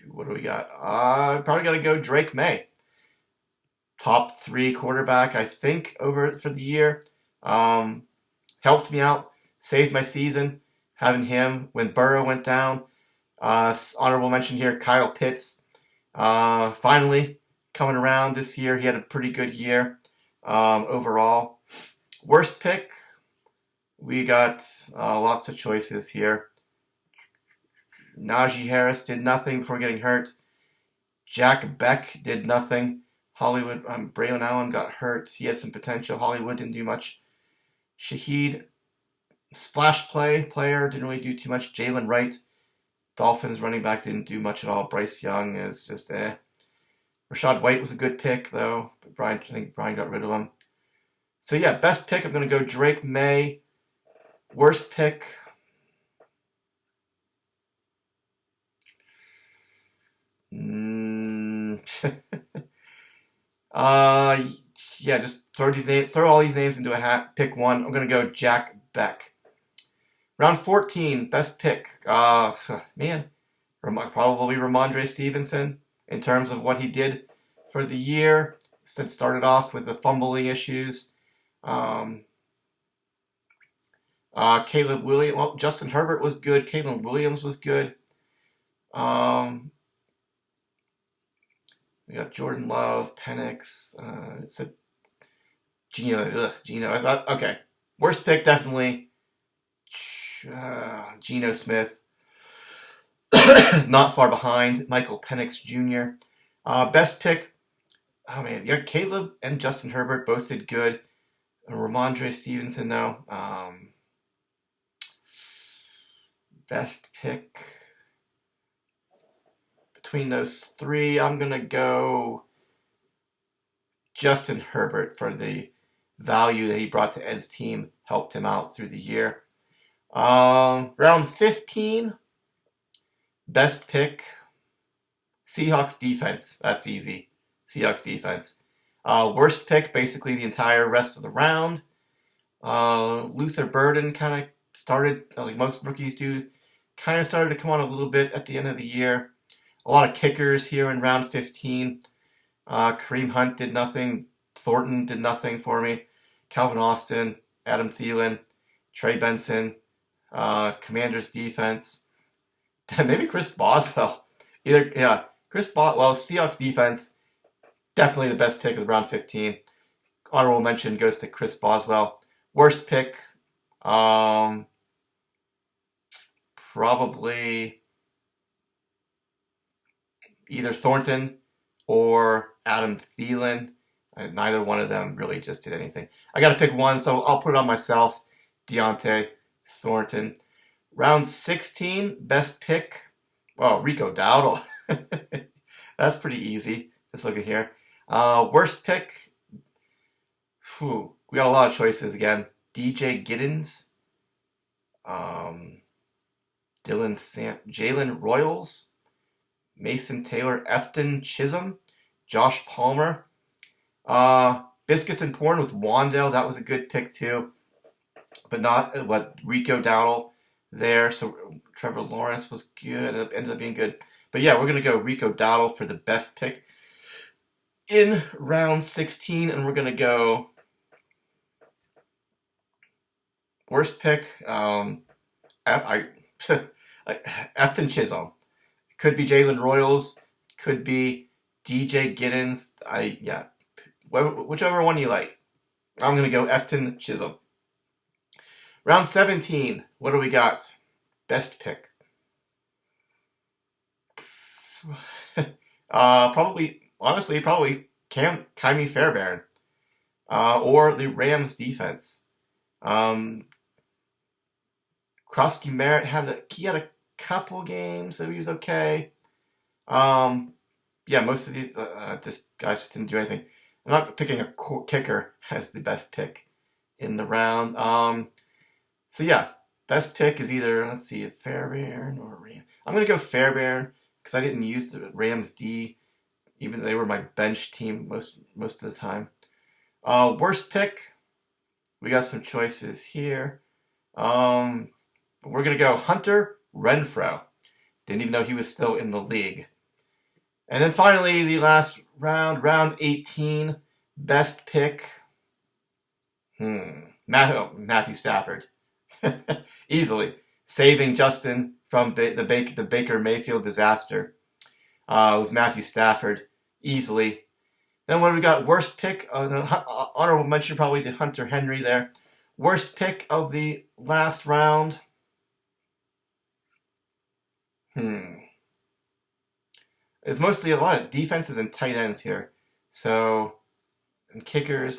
What do we got? Probably got to go Drake May. Top 3 quarterback, I think, over for the year. Helped me out, saved my season, having him when Burrow went down. Honorable mention here, Kyle Pitts. Finally coming around this year. He had a pretty good year overall. Worst pick, we got lots of choices here. Najee Harris did nothing before getting hurt. Jack Beck did nothing. Braylon Allen got hurt. He had some potential. Hollywood didn't do much. Shaheed, splash player, didn't really do too much. Jalen Wright, Dolphins running back, didn't do much at all. Bryce Young is just Rashad White was a good pick, though. But I think Brian got rid of him. So yeah, best pick, I'm going to go Drake May. Worst pick, just throw all these names into a hat. Pick one. I'm gonna go Jack Beck. Round 14, best pick. Probably Ramondre Stevenson in terms of what he did for the year. It started off with the fumbling issues. Caleb Williams. Well, Justin Herbert was good. Caleb Williams was good. We got Jordan Love, Penix. It said Geno. I thought, okay. Worst pick, definitely Geno Smith. Not far behind. Michael Penix Jr. Best pick, Caleb and Justin Herbert both did good. Ramondre Stevenson, though. Best pick. Between those 3, I'm going to go Justin Herbert for the value that he brought to Ed's team, helped him out through the year. Round 15, best pick, Seahawks defense. That's easy. Seahawks defense. Worst pick, basically the entire rest of the round. Luther Burden kind of started, like most rookies do, kind of started to come on a little bit at the end of the year. A lot of kickers here in round 15. Kareem Hunt did nothing. Thornton did nothing for me. Calvin Austin, Adam Thielen, Trey Benson, Commanders defense. Maybe Chris Boswell. Chris Boswell, Seahawks defense, definitely the best pick of the round 15. Honorable mention goes to Chris Boswell. Worst pick, probably either Thornton or Adam Thielen. Neither one of them really just did anything. I got to pick one, so I'll put it on myself. Deontay Thornton. Round 16, best pick. Well, Rico Dowdle. That's pretty easy. Just looking here. Worst pick. We got a lot of choices again. DJ Giddens. Jalen Royals. Mason Taylor. Efton Chisholm. Josh Palmer. Biscuits and Porn with Wandale. That was a good pick too. But not Rico Dowdle there. So Trevor Lawrence was good. It ended up being good. But yeah, we're going to go Rico Dowdle for the best pick in round 16. And we're going to go worst pick. Efton Chisholm. Could be Jalen Royals. Could be DJ Giddens. Whichever one you like. I'm going to go Efton Chisholm. Round 17. What do we got? Best pick. Probably Kaimi Fairbairn. Or the Rams defense. Krosky Merritt had a couple games that he was okay. Most of these guys just didn't do anything. I'm not picking a kicker as the best pick in the round. Best pick is either, Fairbairn or Ram. I'm going to go Fairbairn because I didn't use the Rams D, even though they were my bench team most of the time. Worst pick, we got some choices here. We're going to go Hunter Renfrow. Didn't even know he was still in the league. And then finally, the last round 18, best pick. Matthew Stafford. Easily. Saving Justin from the Baker Mayfield disaster. Was Matthew Stafford. Easily. Then what do we got? Worst pick. Honorable mention probably to Hunter Henry there. Worst pick of the last round. It's mostly a lot of defenses and tight ends here. So, and kickers,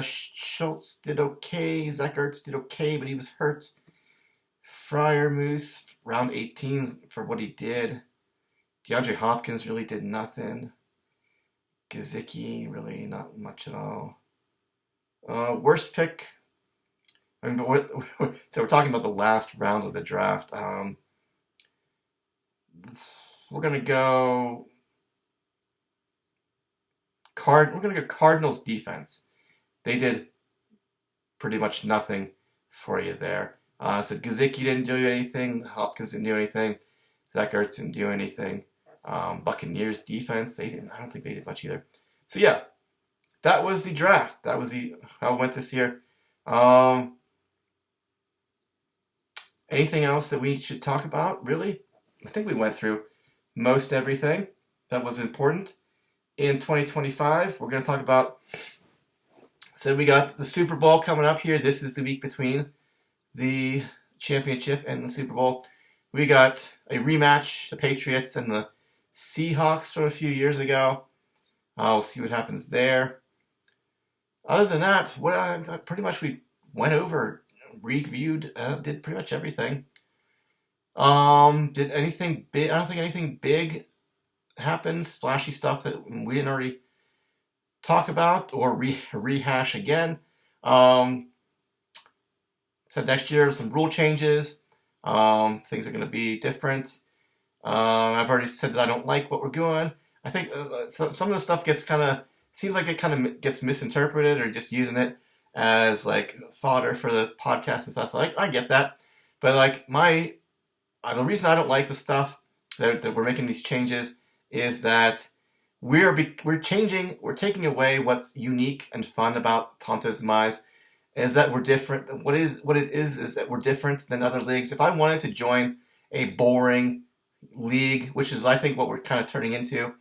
Schultz did okay. Zach Ertz did okay, but he was hurt. Freiermuth, round 18 for what he did. DeAndre Hopkins really did nothing. Gesicki, really not much at all. Worst pick. So we're talking about the last round of the draft. We're gonna go. We're gonna go Cardinals defense. They did pretty much nothing for you there. So Gesicki didn't do anything. Hopkins didn't do anything. Zach Ertz didn't do anything. Buccaneers defense. I don't think they did much either. So yeah, that was the draft. That was how it went this year. Anything else that we should talk about, really? I think we went through most everything that was important. In 2025, we're going to talk about, so we got the Super Bowl coming up here. This is the week between the championship and the Super Bowl. We got a rematch, the Patriots and the Seahawks from a few years ago. We'll see what happens there. Other than that, pretty much we went over, reviewed, did pretty much everything. Did anything big? I don't think anything big happened. Splashy stuff that we didn't already talk about or rehash again. So next year, some rule changes. Things are going to be different. I've already said that I don't like what we're doing. I think some of the stuff seems like it kind of gets misinterpreted or just using it as like fodder for the podcast and stuff. Like I get that, but like the reason I don't like the stuff that we're making these changes is that we're taking away what's unique and fun about Tonto's Demise. Is that we're different. What it is that we're different than other leagues. If I wanted to join a boring league, which is I think what we're kind of turning into,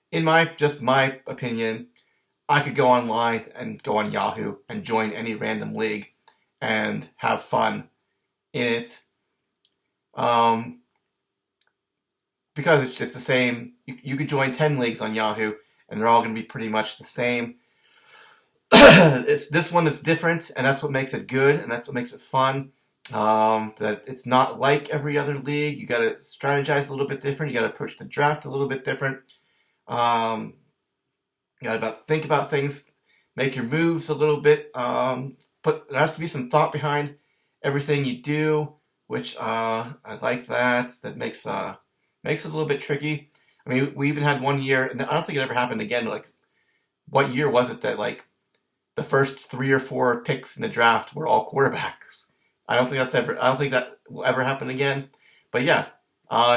in my opinion, I could go online and go on Yahoo and join any random league and have fun in it. Because it's just the same. You could join 10 leagues on Yahoo and they're all going to be pretty much the same. It's this one that's different, and that's what makes it good, and that's what makes it fun. That it's not like every other league. You got to strategize a little bit different. You got to approach the draft a little bit different. You got to think about things, make your moves a little bit. But there has to be some thought behind everything you do, which I like that. That makes it a little bit tricky. I mean, we even had one year, and I don't think it ever happened again. Like, what year was it that like the first 3 or 4 picks in the draft were all quarterbacks? I don't think that will ever happen again. But yeah,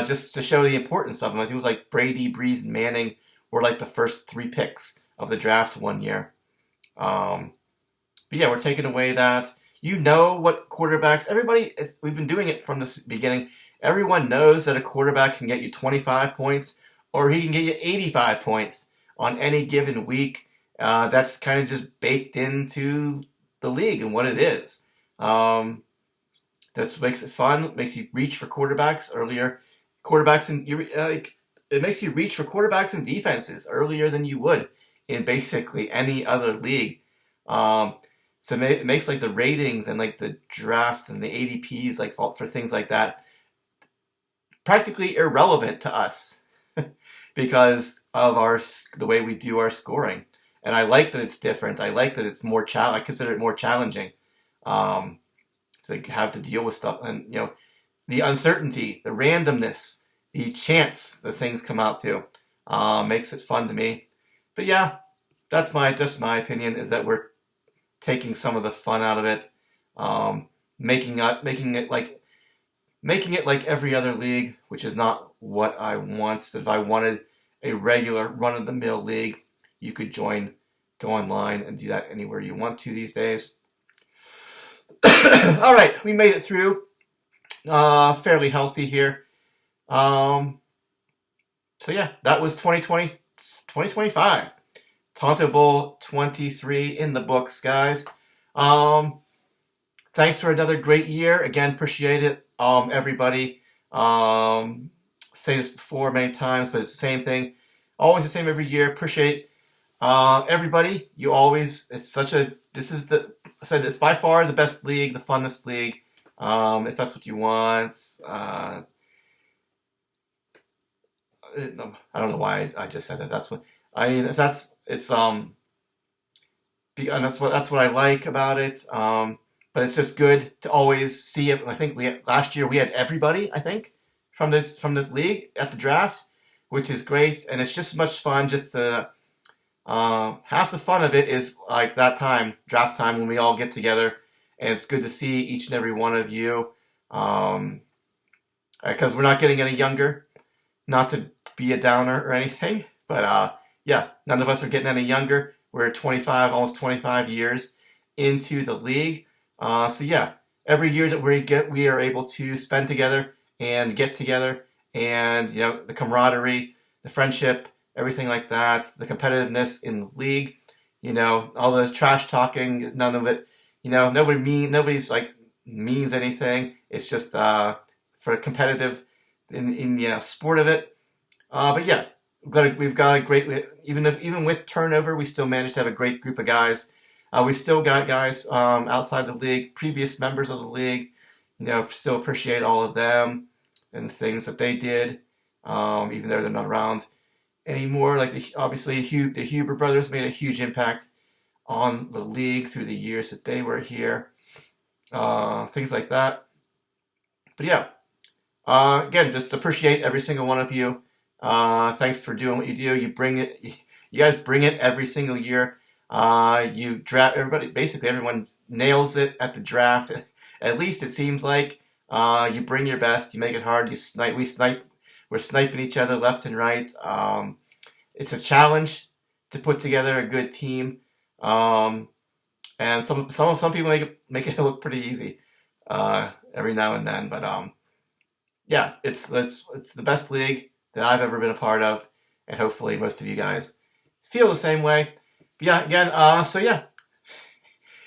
just to show the importance of them, I think it was like Brady, Breeze, and Manning were like the first 3 picks of the draft one year. But yeah, we're taking away that. You know what quarterbacks, we've been doing it from the beginning. Everyone knows that a quarterback can get you 25 points or he can get you 85 points on any given week. That's kind of just baked into the league and what it is. That's what makes it fun. It makes you reach for quarterbacks earlier. It makes you reach for quarterbacks and defenses earlier than you would in basically any other league. So it makes like the ratings and like the drafts and the ADPs like for things like that practically irrelevant to us because of the way we do our scoring. And I like that it's different. I like that it's more I consider it more challenging to have to deal with stuff and the uncertainty, the randomness, the chance that things come out to makes it fun to me. But yeah, that's just my opinion is that we're taking some of the fun out of it, making it like every other league, which is not what I want. If I wanted a regular run-of-the-mill league, you could go online and do that anywhere you want to these days. All right, we made it through fairly healthy here. So yeah, that was 2025. Tonto Bowl 23 in the books, guys. Thanks for another great year. Again, appreciate it, everybody. Say this before many times, but it's the same thing. Always the same every year. Appreciate everybody. It's by far the best league, the funnest league. If that's what you want. I don't know why I just said that. That's what that's what I like about it. But it's just good to always see it. I think last year we had everybody, I think, from the league at the draft, which is great, and it's just as much fun. Just to half the fun of it is like that time, draft time, when we all get together, and it's good to see each and every one of you, because we're not getting any younger. Not to be a downer or anything, but yeah, none of us are getting any younger. We're 25, almost 25 years into the league. So yeah, every year that we are able to spend together and get together, and the camaraderie, the friendship, everything like that, the competitiveness in the league, all the trash talking, none of it, nobody's like means anything. It's just for competitive in the sport of it. But yeah, we've got a great, even with turnover, we still managed to have a great group of guys. We still got guys outside the league, previous members of the league. Still appreciate all of them. and the things that they did, even though they're not around anymore. Like obviously the Huber brothers made a huge impact on the league through the years that they were here, things like that. But yeah, again, just appreciate every single one of you. Thanks for doing what you do. You bring it. You guys bring it every single year. You draft everybody. Basically, everyone nails it at the draft. At least it seems like. You bring your best. You make it hard. You snipe. We snipe. We're sniping each other left and right. It's a challenge to put together a good team. And some people make it look pretty easy every now and then. But yeah, it's the best league that I've ever been a part of, and hopefully most of you guys feel the same way. But yeah, again, so yeah,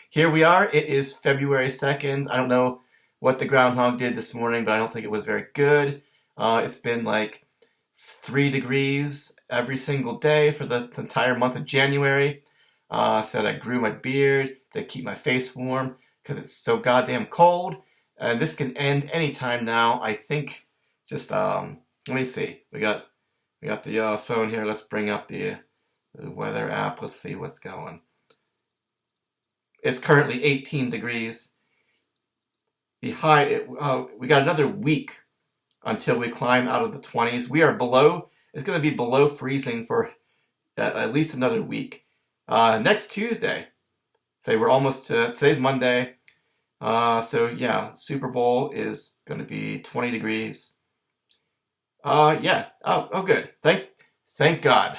here we are. It is February 2nd. I don't know what the groundhog did this morning, but I don't think it was very good. It's been like 3 degrees every single day for the entire month of January. So I grew my beard to keep my face warm because it's so goddamn cold. And this can end anytime now. I think just let me see. We got the phone here. Let's bring up the weather app. Let's see what's going. It's currently 18 degrees. The high. We got another week until we climb out of the 20s. We are below. It's going to be below freezing for at least another week. Next Tuesday. Say we're almost to. Today's Monday. So yeah, Super Bowl is going to be 20 degrees. Yeah. Oh, good. Thank God.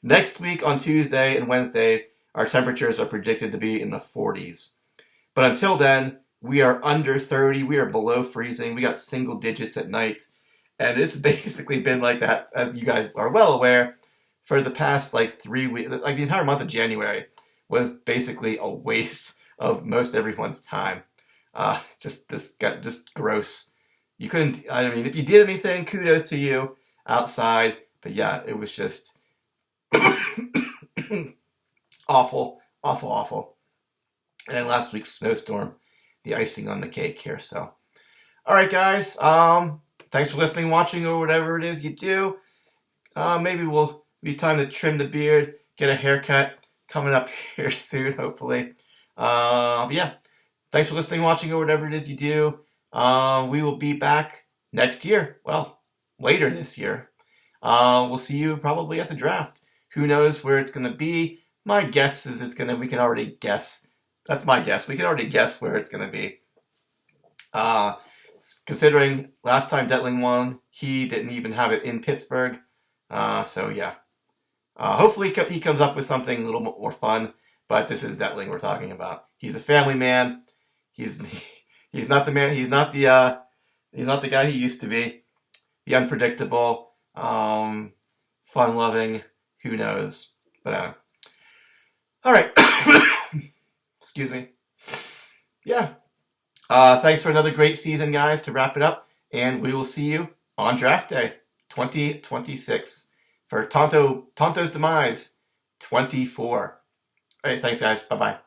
Next week on Tuesday and Wednesday, our temperatures are predicted to be in the 40s. But until then, we are under 30. We are below freezing. We got single digits at night. And it's basically been like that, as you guys are well aware, for the past like 3 weeks. Like the entire month of January was basically a waste of most everyone's time. Just gross. You couldn't, I mean, if you did anything, kudos to you outside. But yeah, it was just awful. And last week's snowstorm, the icing on the cake here. So, all right, guys. Thanks for listening, watching, or whatever it is you do. Maybe we'll be time to trim the beard, get a haircut coming up here soon, hopefully. Yeah. Thanks for listening, watching, or whatever it is you do. We will be back next year. Well, later this year. We'll see you probably at the draft. Who knows where it's going to be? My guess is we can already guess. That's my guess. We can already guess where it's going to be. Considering last time Detling won, he didn't even have it in Pittsburgh. So yeah. Hopefully he comes up with something a little more fun. But this is Detling we're talking about. He's a family man. He's not the man. He's not the guy he used to be. The unpredictable, fun-loving. Who knows? But all right. Excuse me. Yeah. Thanks for another great season, guys. To wrap it up, and we will see you on Draft Day 2026 for Tonto's Demise 24. All right. Thanks, guys. Bye-bye.